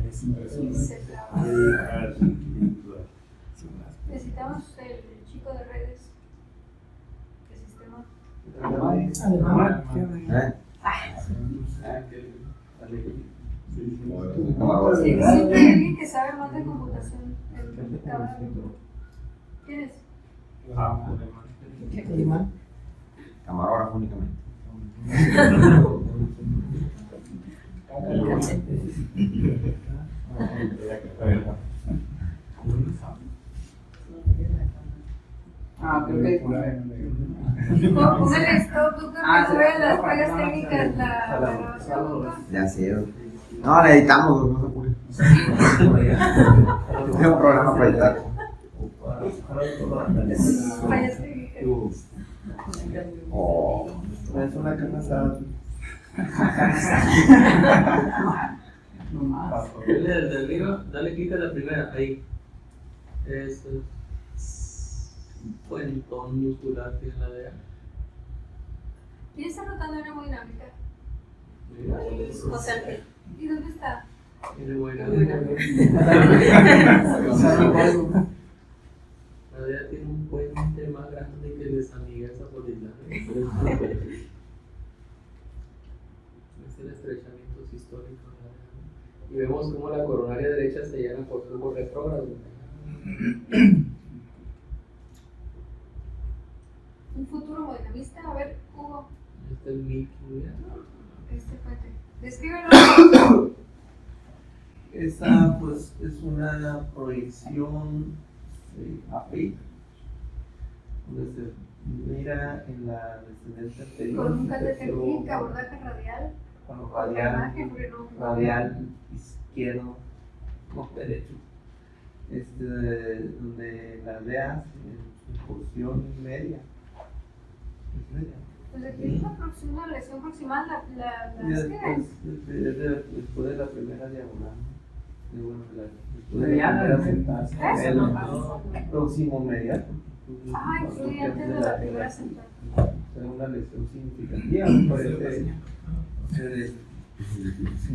Y se traba. Necesitamos el chico de redes. El sistema. Siempre hay alguien que sabe más de computación. ¿Quién es? Camarógrafo únicamente. Creo que. Póngale stop, doctor, que Ah, no vean las sí, fallas no, técnicas, la grabación, doctor. Ya sé. No, le editamos, no se apure. Tengo un programa para editar. Fallas técnicas. Oh. Es una carne asada. No más. Dale desde arriba, dale clic a la primera, ahí. Eso es. Puentón muscular tiene la DEA. ¿Quién está rotando hemodinámica? Mira, O sea, ¿y dónde está? tiene buena. La DEA tiene un puente más grande que el de San Miguel Zapotitlán. Es el estrechamiento sistólico de la DEA. Y vemos cómo la coronaria derecha se llena por tubo retrógrado. Un futuro hemodinamista. A ver, Hugo, Este es el Mickey. este puente. Descríbelo. Esa pues es una proyección API donde se mira en la descendencia anterior. Con un catéter clic, abordaje radial. Con Otra imagen, pero no. radial izquierdo, no derecho. Donde la veas en porción media. Es media. Pues aquí es una lesión proximal, Y después de la primera diagonal. Después de la primera central. Próximo medial. Ay, sí, antes de la primera central. Es una lesión significativa, me parece de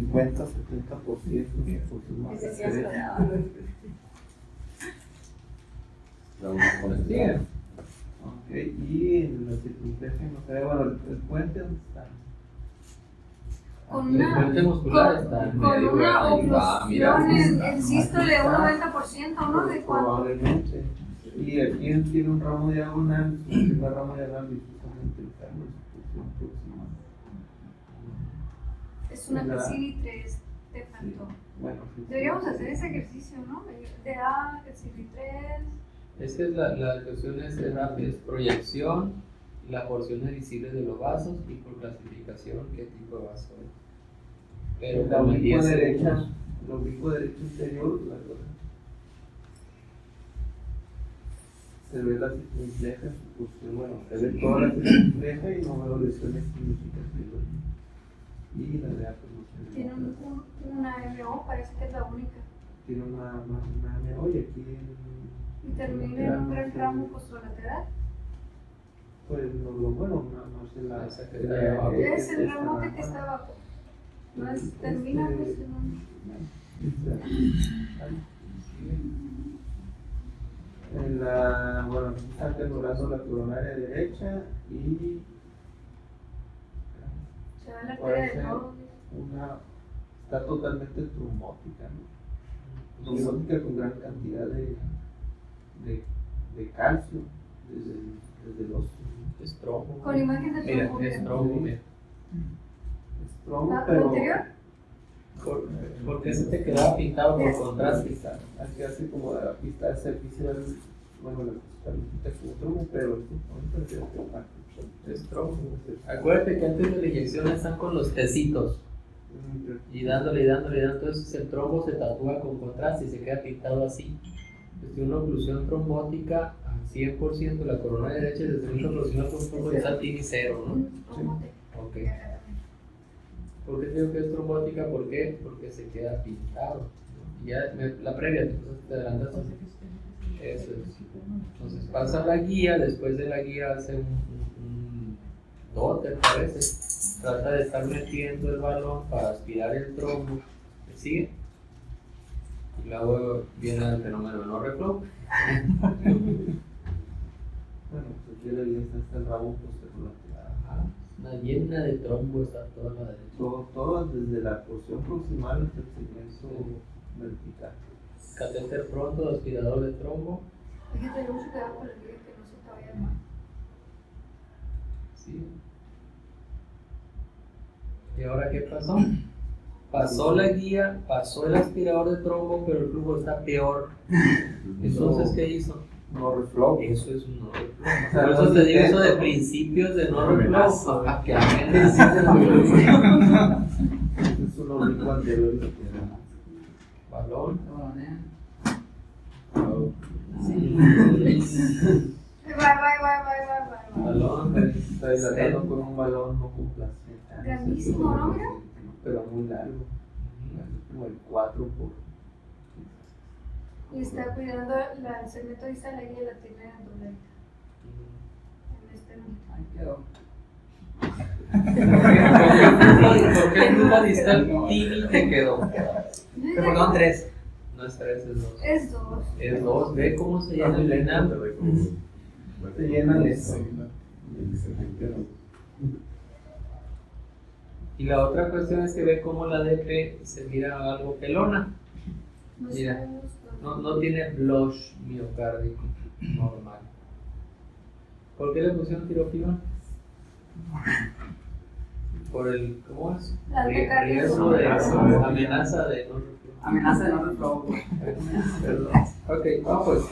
50-70% de porción más derecha. Ok, y en la circunferencia no se ve, bueno, el puente, ¿dónde está? Con El una, puente muscular está en con medio. una Mira. oclusión en sístole un 90%, ¿no? ¿De cuánto? Probablemente. Y aquí él tiene un ramo diagonal, un ramo diagonal y justamente el cambio de su posición próxima. Es una Cassini-3 de tanto. Bueno, sí. Deberíamos hacer ese ejercicio, ¿no? De A, Cassini-3. Es que la cuestión es proyección, la porción visible de los vasos y por clasificación qué tipo de vaso es. Pero La como en oblicuo 10 derecha, segundos, el oblicuo derecho interior, la verdad. Se ve la circunfleja en su posición, bueno, se ve toda la circunfleja y no veo lesiones significativas. Y la de pues no se ve. Tiene una MO, parece que es la única. tiene una memoria aquí Y termina en un gran tramo postrolateral. pues no lo bueno, no sé la Esa que está ahí abajo. Es el remote que está abajo. No es, termina pues en un... En la, bueno, está anulando la coronaria derecha y Se va a la puede arteria ser del nodo. está totalmente trombótica, ¿no? Trombótica con gran cantidad de calcio desde el oso. Es trombo. Con imagen de Mira, trombo. es trombo, mira. Es trombo, ¿Lo pero anterior? Porque se te quedaba pintado por contraste. aquí hace como la pista servicial, bueno, la pista como trombo, pero ahorita Es trombo. Acuérdate que antes de la inyección están con los tecitos. Y dándole, entonces el trombo se tatúa con contraste y se queda pintado así. Entonces tiene una oclusión trombótica al 100%, la coronaria derecha desde mucha oclusión trombótica tiene 0, ¿no? Un trombote. Ok. ¿Por qué digo que es trombótica? ¿Por qué? Porque se queda pintado. Y ya la previa, te adelantas. Eso es. Entonces pasa la guía, después de la guía hace un doter, parece. Trata de estar metiendo el balón para aspirar el trombo. ¿Me sigue? Y luego viene el fenómeno de no reflow. bueno, pues aquí la guía está el rabo posterolateral. Una llena de trombo está toda la derecha. Todo desde la porción proximal hasta el segmento vertical. Catéter pronto, aspirador de trombo. Fíjate, yo mucho cuidado con el día que no se te vaya mal. Sí. ¿Y ahora qué pasó? Pasó la guía, pasó el aspirador de trombo, pero el flujo está peor. Entonces, ¿qué hizo? No reflow. Eso es un no reflow. O sea, Por eso no te digo intento. eso de principios de no reflow. Que Ese es un oblicuo anterior. balón. Bye. Balón. Está dilatado con un balón no complacente. Grandísimo, ¿no? Mira. Pero muy largo. Como el 4 por. Y está cuidando el segmento distal, la guía la tiene dobladita. En este momento. Ahí quedó. ¿Por qué el flujo distal tini te quedó? Te faltaron 3. No es 3, es 2. Es 2. Es 2, ve cómo se llama el final. Se llena eso. Y la otra cuestión es que ve cómo la DP se mira algo pelona. Mira, no tiene blush miocárdico normal. ¿Por qué le pusieron tirofibón? Por el, ¿cómo es? La Riesgo de amenaza de no reflujo. Amenaza de no reflow. Ok, vamos.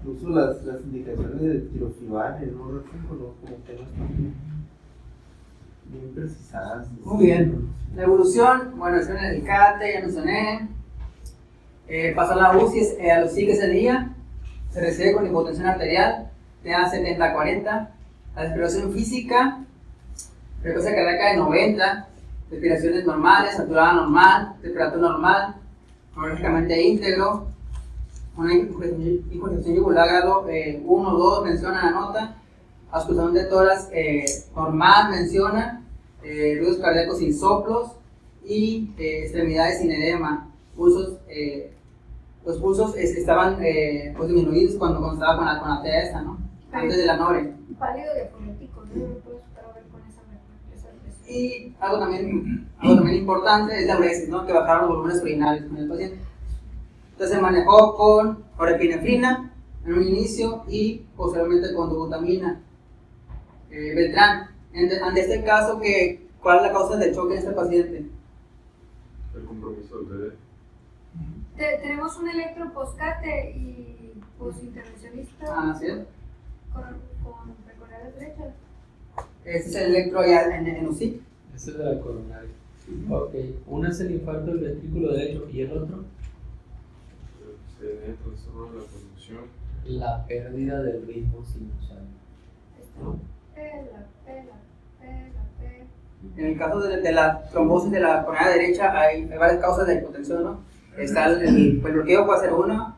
Incluso las indicaciones de tirofibán en un reflejo, como que no están bien precisadas. Muy bien. La evolución, bueno, es en el CATE, ya mencioné. Pasó a la UCI, a los UCI ese día. Se recibe con hipotensión arterial, tenía 70-40. La respiración física, frecuencia cardíaca de 90. Respiraciones normales, saturada normal, temperatura normal, neurológicamente íntegro. Una incongestión yugular grado 1 o 2 menciona la nota. Auscultación de tórax normal menciona. Ruidos cardíacos sin soplos y extremidades sin edema. Los pulsos estaban pues disminuidos cuando estaba con la TESA, ¿no? Antes de la NORE. Pálido y afonético, ¿no? No puedo estar a ver con esa presión. Y algo también importante es la uresis, ¿no? Que bajaron los volúmenes urinarios con el paciente. Entonces se manejó con norepinefrina en un inicio y posteriormente con dobutamina. Beltrán, ante este caso, ¿cuál es la causa del choque en este paciente? El compromiso del bebé. Tenemos un electro postcate y posintervencionista Así es. con precordales derechas. Este es el electro ya en UCI. Ese es de la coronaria. Ok, uno es el infarto del ventrículo derecho y el otro, Se debe trastorno de la conducción. la pérdida del ritmo sinusal. ¿No? Pela. En el caso de la trombosis de la coronaria derecha hay varias causas de hipotensión, ¿no? Está el bloqueo puede ser uno,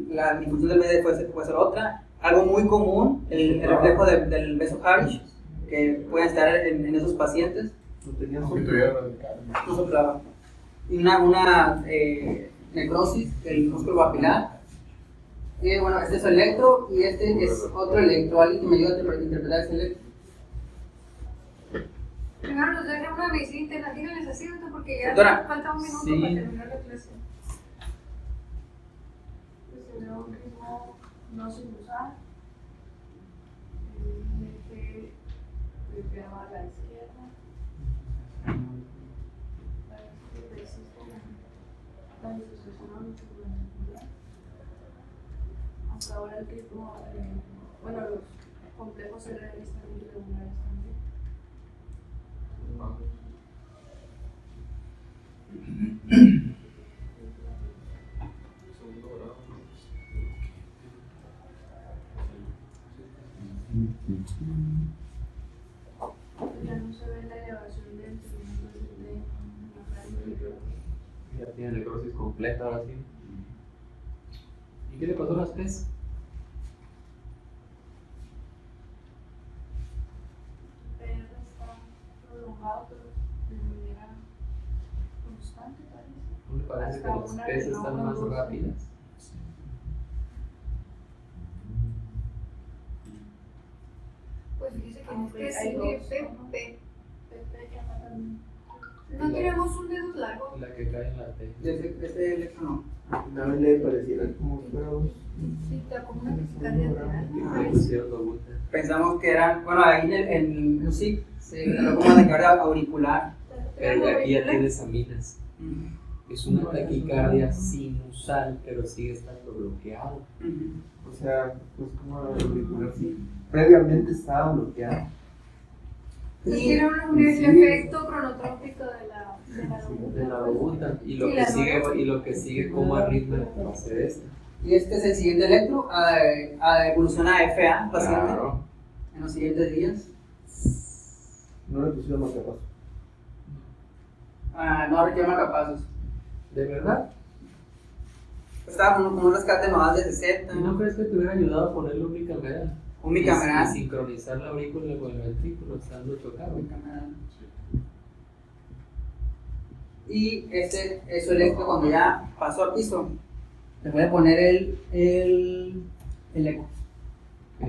la difusión del BD puede ser otra. Algo muy común, el reflejo del Beso-Harish, que pueden estar en esos pacientes. No tenía Aunque tuviera radical. No soplaba. Y una necrosis del músculo papilar. Y bueno, este es el electro y este es otro electro. Alguien que me ayude a interpretar este electro. Primero nos deja una visita internativa, les asiento porque ya Doctora. falta un minuto Sí. para terminar la clase. Pues se ve un ritmo no sinusal. El eje golpeaba a la izquierda. Parece que persiste la disociación auricular. Aunque ahora el ritmo, bueno, los complejos cerebrales están irregulares también. Ya no se ve la elevación del segmento de la frente. Ya tiene necrosis completa ahora sí. ¿Y qué le pasó a las P's? El PR está prolongado, pero de manera constante parece. ¿No le parece que Hasta las una P's que no están más conduce. rápidas? Pues fíjese que Aunque este hay sigue dos, PP. Pepe que anda también. No tenemos un dedo largo. La que cae en la T. Este electro no. También le pareciera como si fuera un... Sí, está como una taquicardia real. Le pusieron dobuta. Pensamos que eran, bueno, ahí en el SIC se trató como taquicardia auricular. Pero que aquí ya tienes aminas. Es una taquicardia sinusal, pero sigue estando bloqueado. O sea, pues como auricular, sí. Previamente estaba bloqueado. Es que era un Sí. efecto cronotrópico de la De la dobuta. Y lo Sí, que la sigue, dobuta. y lo que sigue como arritmia va a ser esta. Y este es el siguiente electro, evoluciona a FA, paciente, Claro. en los siguientes días. No le pusieron marcapasos. No requiere marcapasos. ¿De verdad? Estaba con un rescate nodal de 60, ¿Y no crees que te hubiera ayudado a ponerle un bicameral? un bicameral. Y sincronizar la aurícula con el ventrículo estando chocado. Bicameral. Y este es su electro cuando ya pasó al piso. Le voy a poner el eco. Ok.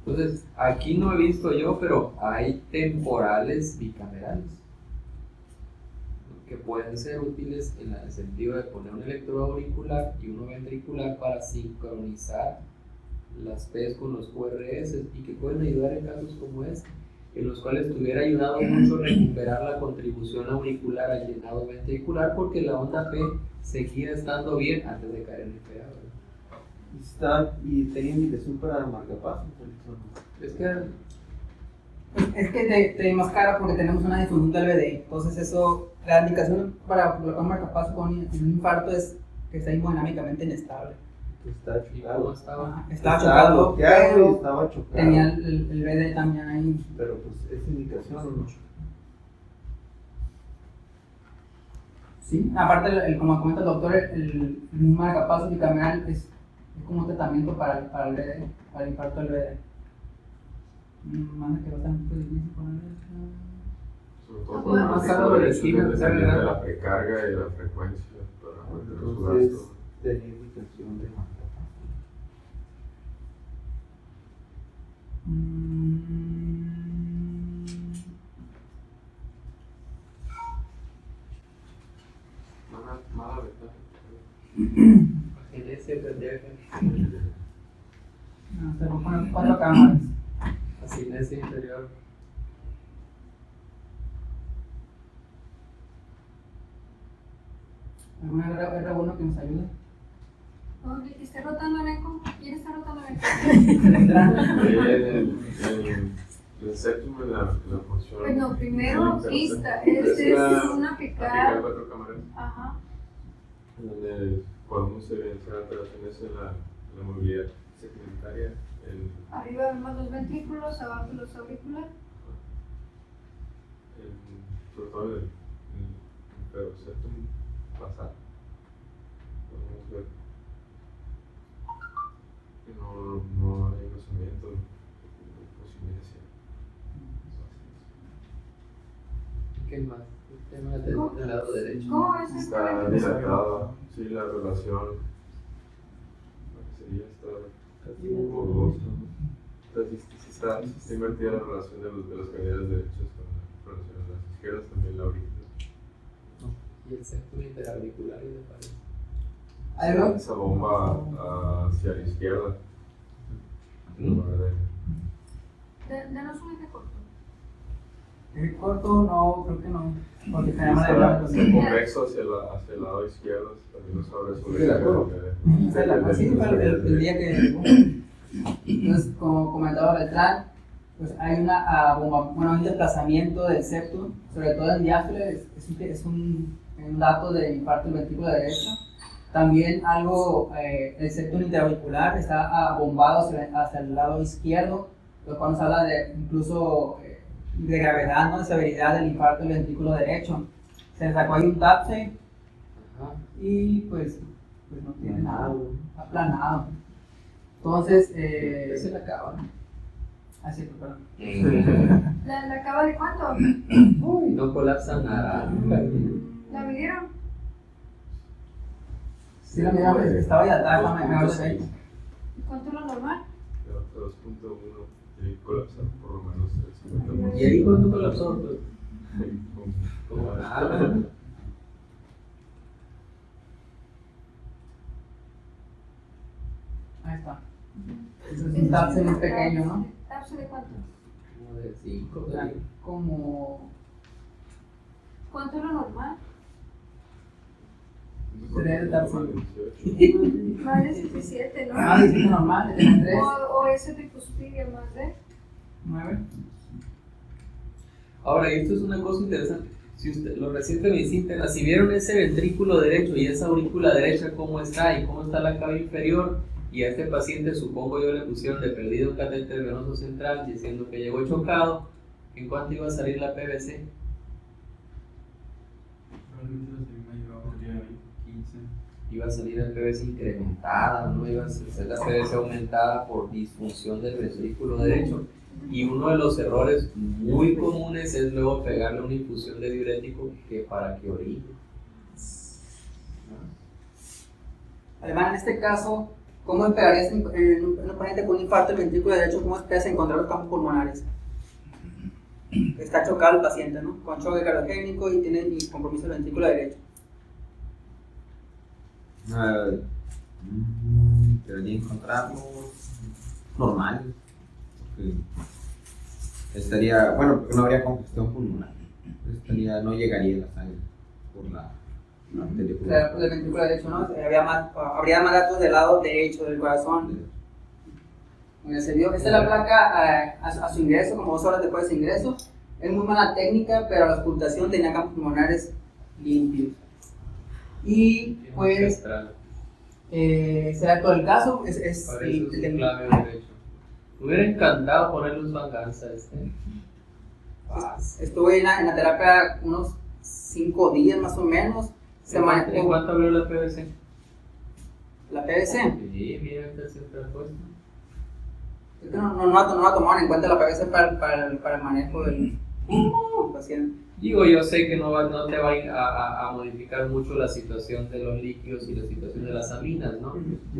Entonces, aquí no he visto yo, pero hay temporales bicamerales que pueden ser útiles en el sentido de poner un electrodo auricular y uno ventricular para sincronizar las P's con los QRS y que pueden ayudar en casos como este, en los cuales te hubiera ayudado mucho recuperar la contribución auricular al llenado ventricular porque la onda P seguía estando bien antes de caer en el PA, ¿verdad? Y tenía indicación para marcapasos. Es que Es que te enmascara porque tenemos una disfunción del BD. Entonces eso, la indicación para colocar un marcapaso con un infarto es que está hemodinámicamente inestable. Está ¿y chocado. cómo estaba? Estaba chocado, bloqueado y pero estaba chocado. tenía el BD también ahí. Pero pues es indicación o no. Sí, aparte, como comenta el doctor, el marcapaso bicameral es como un tratamiento para el BD, para el infarto del BD. Manda que va a estar muy difícil ponerle. Sobre todo Bueno, por más algo de la esquina, dependiendo ¿verdad? de la precarga y la frecuencia para mantener su Entonces gasto. tenía indicación de marcapasos. Mala ventaja. En ese tendría que No, se van a poner 4 cámaras. así en ese interior. ¿Alguna R1 que nos ayude? Oye, que esté rotando el eco. ¿Quién está rotando el eco? El séptimo es la función. Bueno, primero vista. Es Este es la- una aplicar picada. 4 cámaras, Ajá. donde podemos evidenciar alteraciones en la movilidad segmentaria, Arriba vemos los ventrículos, abajo los auriculares. sobre todo el infero C. lado derecho. ¿Cómo es Está dilatada, sí, la relación. Lo que sería esta borrosa. Entonces, sí está invertida la relación de los caballeros derechos con la relación de las izquierdas, también la ahorita. Y el septum interauricular y de pared. ¿Algo? Esa bomba hacia la izquierda. En lugar de- Denos un eje corto. ¿El corto? No, creo que no. Porque tenemos Está la convexo hacia el lado izquierdo, también nos abre sobre Sí, de acuerdo. sí, fue el día que. Entonces, como comentaba Beltrán, pues hay una un desplazamiento del septum, sobre todo en diástole, es un dato del infarto del ventrículo derecho. También algo, el septum interauricular está bombado hacia el lado izquierdo, lo cual nos habla de incluso de gravedad, ¿no? De severidad del infarto del ventrículo derecho. Se le sacó ahí un TAPSE y pues no tiene nada, aplanado. Entonces, Se le acaba. así, perdón. ¿La acaba de cuánto? Uy, no colapsa nada. ¿La midieron? Sí, la mirada estaba dilatada, mejor de ahí. ¿Cuánto es lo normal? 2.1 tiene que colapsar por lo menos el 50%. ¿Y ahí cuándo colapsó? Pues, Sí, como nada. Ahí está. Es un TAPSE muy pequeño, ¿no? ¿TAPSE de cuánto? Como de 5, Como ¿Cuánto es lo normal? 3 TAPSE. Más de 17, ¿no? Ah, dice normal, tiene 3, O ese de cuspidia más de. 9. Ahora, y esto es una cosa interesante. Si usted, los recientes medicina, si vieron ese ventrículo derecho y esa aurícula derecha, cómo está y cómo está la cava inferior, y a este paciente, supongo yo, le pusieron de perdido catéter venoso central diciendo que llegó chocado, ¿en cuánto iba a salir la PVC? Probablemente la segunda llevaba 15. Iba a salir la PVC incrementada, no iba a ser la PVC aumentada por disfunción del ventrículo derecho. Y uno de los errores muy comunes es luego pegarle una infusión de diurético que para que orine. Además, en este caso, ¿cómo esperarías en un paciente con un infarto del ventrículo derecho? ¿Cómo esperas encontrar los campos pulmonares? Está chocado el paciente, ¿no? Con choque cardiogénico y tiene compromiso del ventrículo derecho. Debería encontrarlo normal. Porque estaría, bueno, porque no habría congestión pulmonar. No llegaría la sangre por la arteria O pulmonar. sea, del ventrículo derecho, ¿no? Habría más datos del lado derecho del corazón. Bueno, se vio, esta es la placa a su ingreso, como 2 horas después de su ingreso. Es muy mala técnica, pero la auscultación tenía campos pulmonares limpios. Y pues, será todo el caso. Es Para eso es un clave derecho. Me hubiera encantado ponerle un banganza a este. Estuve en la terapia unos 5 días más o menos. ¿En cuánto abrió la PVC? La PVC. Sí, mira, está siempre puesto. Es que no la tomaron en cuenta la PVC para el manejo del paciente. Digo, yo sé que no te va a modificar mucho la situación de los líquidos y la situación de las sabinas, ¿no?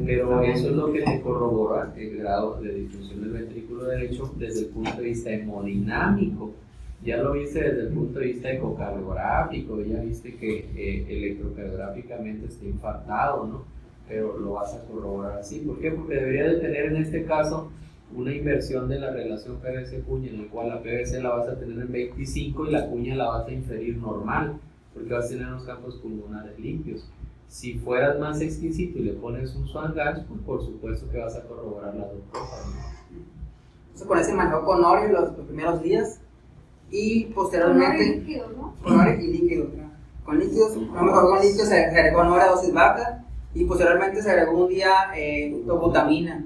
Pero eso es lo que te corrobora el grado de disfunción del ventrículo derecho desde el punto de vista hemodinámico. Ya lo viste desde el punto de vista ecocardiográfico, ya viste que electrocardiográficamente está infartado, ¿no? Pero lo vas a corroborar así. ¿Por qué? Porque debería de tener en este caso una inversión de la relación PVC-cuña, en la cual la PVC la vas a tener en 25 y la cuña la vas a inferir normal, porque vas a tener unos campos pulmonares limpios. Si fueras más exquisito y le pones un Swan-Ganz, pues por supuesto que vas a corroborar las dos cosas, ¿no? Entonces, con ese manejo con Ori los primeros días y Con posteriormente líquido, ¿no? con Ori y líquidos. ¿No? Con líquidos, no mejor con líquidos se agregó Ori a dosis baja y posteriormente se agregó un día dobutamina.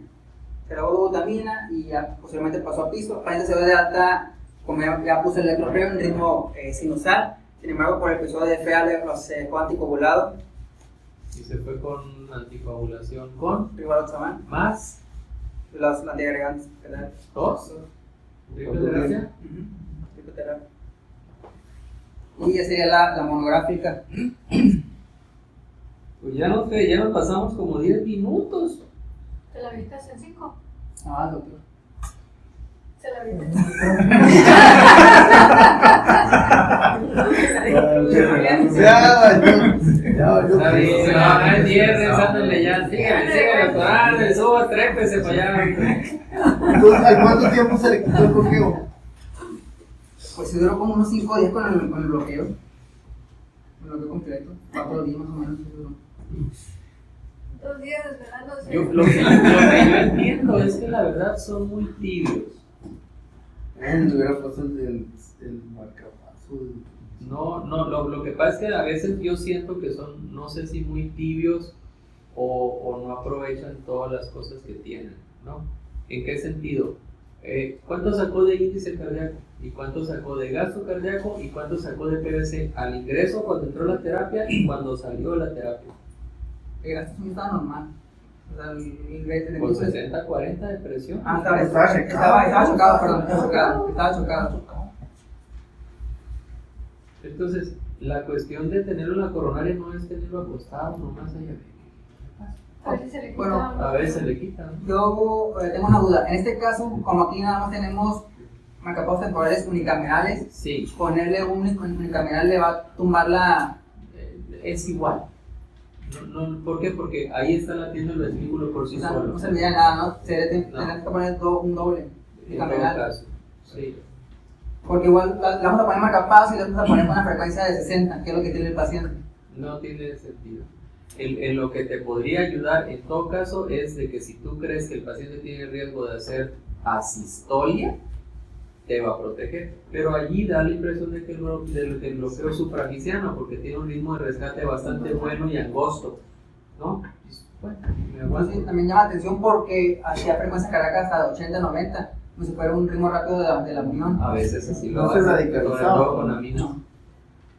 Se agregó dobutamina y ya posteriormente pasó a piso. El paciente se dio de alta, como ya puse el electrocardiograma en ritmo sinusal. Sin embargo, por el episodio de FEA se dejó anticoagulado. Y se fue con anticoagulación con Rivaroxaban, más los antiagregantes. ¿Verdad? ¿2? ¿Triple terapia? Triple terapia. Y ya sería la monográfica. Pues ya nos pasamos como 10 minutos. ¿Te la viste en 5? Ah, doctor. ¿Se la viste? Está bien, no es viernes, ándale ya, síguele, doctorando, suba, trépese para allá. Entonces, ¿a cuánto tiempo se le quitó el bloqueo? Pues se duró como unos 5 días con el bloqueo. El bloqueo completo. 4 días más o menos se duró. 2 días desvelándose. Lo que yo entiendo es que la verdad son muy tibios. Me hubiera puesto el marcapaso. No, lo que pasa es que a veces yo siento que son, no sé si muy tibios o no aprovechan todas las cosas que tienen, ¿no? ¿En qué sentido? ¿Cuánto sacó de índice cardíaco? ¿Y cuánto sacó de gasto cardíaco? ¿Y cuánto sacó de PVC al ingreso cuando entró la terapia y cuando salió de la terapia? El gasto estaba normal. O sea, el Con 60-40 de presión. Ah, estaba chocado, perdón, estaba chocado. Entonces, la cuestión de tenerlo en la coronaria no es tenerlo acostado nomás allá. A ver si se le quita. Bueno, A veces se le quita, ¿no? Yo tengo una duda. En este caso, como aquí nada más tenemos marcapasos temporales unicamerales, Sí, ponerle un unicameral le va a tumbar la... es igual. No, ¿por qué? Porque ahí está latiendo el ventrículo por sí O sea, solo. no serviría de nada, ¿no? Tendría No. que poner un doble En todo unicameral. caso, sí. Porque igual la vamos a poner marcapasos y la vamos a poner con una frecuencia de 60, que es lo que tiene el paciente. No tiene sentido. En lo que te podría ayudar en todo caso es de que si tú crees que el paciente tiene riesgo de hacer asistolia, te va a proteger. Pero allí da la impresión de que el bloqueo es suprafisiano porque tiene un ritmo de rescate bastante bueno y angosto, ¿no? Bueno, me aguanto. Entonces, también llama la atención porque hacía frecuencia cardíaca hasta 80-90, como si fuera un ritmo rápido de la unión. A veces así lo No se hace, radicalizaba. sobre todo con aminos.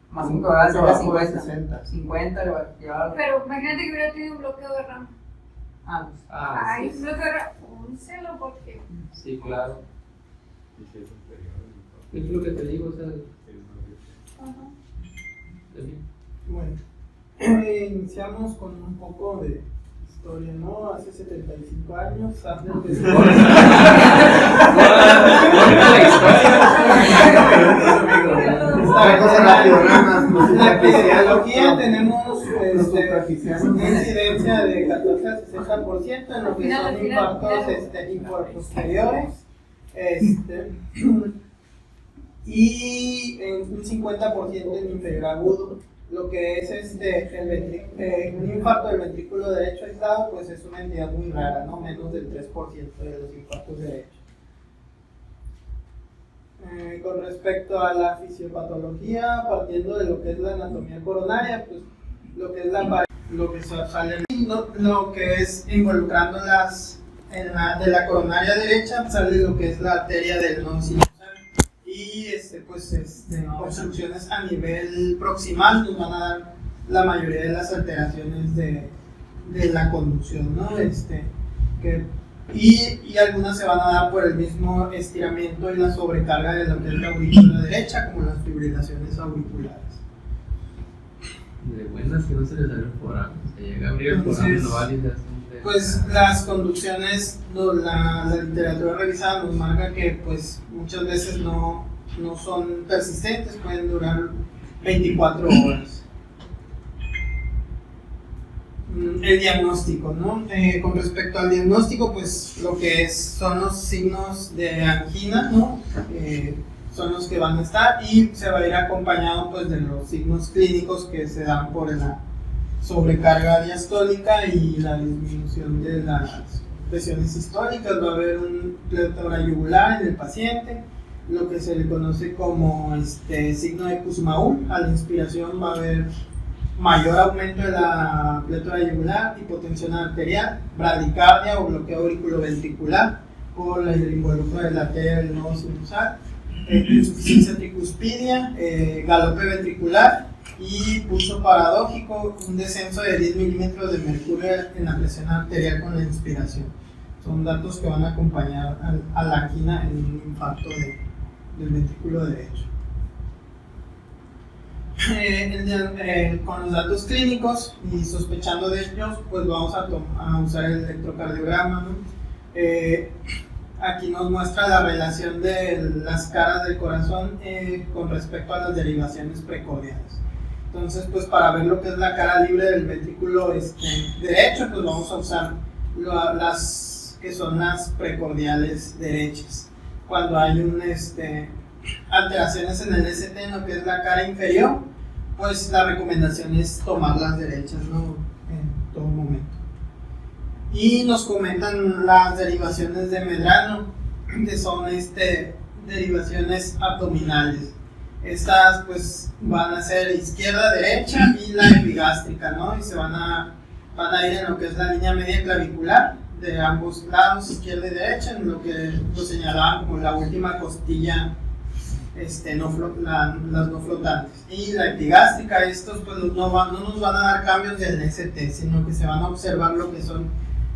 Más 5 horas No, era bajo de 50. 60. 50 llevaba. Pero imagínate que hubiera tenido un bloqueo de RAM. Ah, pues. Ay, Sí, un bloqueo de RAM. Únselo porque. sí, claro. Y si es inferior, Es lo que te digo, o sea, Ajá. Bueno, iniciamos con un poco de historia, ¿no? Hace 75 años, antes de... Esta cosa rápido, nada más. En la epidemiología tenemos una incidencia de 14 a 60% en lo que son infartos posteriores. Y un 50% en inferior agudo. Lo que es un infarto del ventrículo derecho aislado, pues es una entidad muy rara, ¿no? Menos del 3% de los infartos derechos. Con respecto a la fisiopatología, partiendo de lo que es la anatomía coronaria, pues lo que es lo que sale, lo que es involucrando de la coronaria derecha, sale lo que es la arteria del nodo sinusal. Y obstrucciones a nivel proximal nos van a dar la mayoría de las alteraciones de la conducción, ¿no? Y algunas se van a dar por el mismo estiramiento y la sobrecarga de lo que es la aurícula derecha, como las fibrilaciones auriculares. de buenas que no se le salió el forame. Se llega a abrir el forame Entonces, global y se hace Pues las conducciones, la literatura revisada nos marca que pues muchas veces no son persistentes, pueden durar 24 horas. El diagnóstico, ¿no? Con respecto al diagnóstico, pues lo que son los signos de angina, ¿no? Son los que van a estar y se va a ir acompañado pues de los signos clínicos que se dan por la sobrecarga diastólica y la disminución de las presiones sistólicas. Va a haber un pleura yugular en el paciente, lo que se le conoce como signo de Kussmaul. A la inspiración va a haber mayor aumento de la pleura yugular, hipotensión arterial, bradicardia o bloqueo auriculoventricular por el involucro de la arteria del nodo sinusal, insuficiencia tricuspidia, galope ventricular y pulso paradójico, un descenso de 10 milímetros de mercurio en la presión arterial con la inspiración. Son datos que van a acompañar a la angina en un infarto del ventrículo derecho. con los datos clínicos y sospechando de ellos, pues vamos a usar el electrocardiograma, ¿no? Aquí nos muestra la relación de las caras del corazón con respecto a las derivaciones precordiales. Entonces, pues para ver lo que es la cara libre del ventrículo derecho, pues vamos a usar las que son las precordiales derechas. Cuando hay alteraciones en el ST, en lo que es la cara inferior, pues la recomendación es tomar las derechas, ¿no? En todo momento. Y nos comentan las derivaciones de Medrano, que son derivaciones abdominales. Estas pues van a ser izquierda, derecha y la epigástrica, ¿no? Y se van a ir en lo que es la línea media clavicular de ambos lados, izquierda y derecha, en lo que lo señalaban como la última costilla, las no flotantes. Y la epigástrica, estos pues no nos van a dar cambios del ST, sino que se van a observar lo que son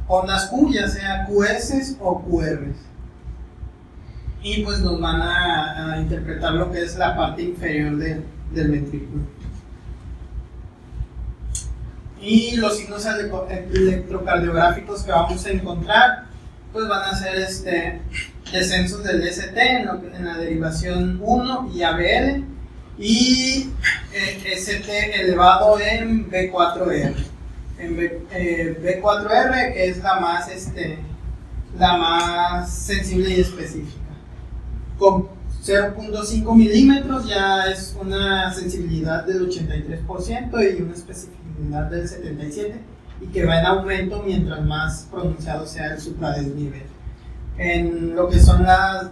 ondas Q, ya sea QS o QRs. Y pues nos van a interpretar lo que es la parte inferior del ventrículo. Y los signos electrocardiográficos que vamos a encontrar pues van a ser descensos del ST en la derivación 1 y ABL, y ST elevado en B4R. En B4R, que es la más sensible y específica. Con 0.5 milímetros ya es una sensibilidad del 83% y una especificidad del 77%, y que va en aumento mientras más pronunciado sea el supradesnivel. En lo que son las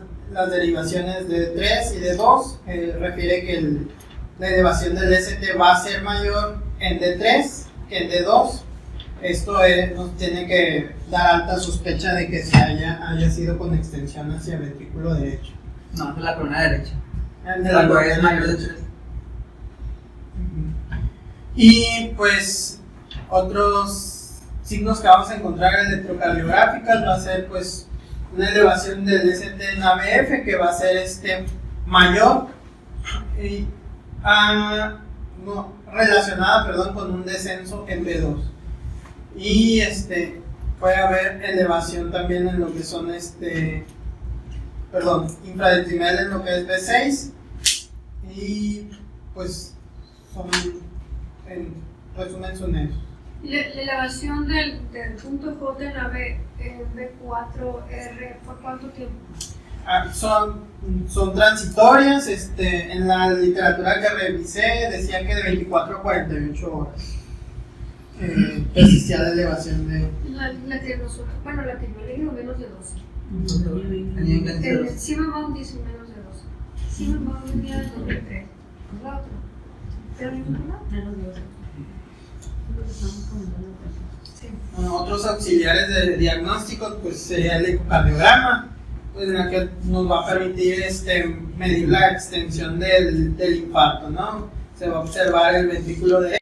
derivaciones de 3 y de 2, refiere que la elevación del ST va a ser mayor en D3 que en D2. Esto nos tiene que dar alta sospecha de que se haya sido con extensión hacia el ventrículo derecho. No, es la corona derecha. Cuando es mayor de 3. Y pues otros signos que vamos a encontrar electrocardiográficas va a ser pues una elevación del ST en ABF, que va a ser mayor y relacionada con un descenso en B2. Y puede haber elevación también en lo que son infradesnivel en lo que es B6, y pues son, en resumen, son esos. La elevación del punto J en la B4R, ¿por cuánto tiempo? Son transitorias. En la literatura que revisé decía que de 24 a 48 horas persistía la elevación de... La que yo leí no menos de 12. El Simon dice menos de 12. Simon venía del 2003. La otra. ¿Pero ninguna? Menos de 12. Sí. Bueno, otros auxiliares de diagnóstico pues sería el ecocardiograma, pues, en la que nos va a permitir medir la extensión del infarto, ¿no? Se va a observar el ventrículo derecho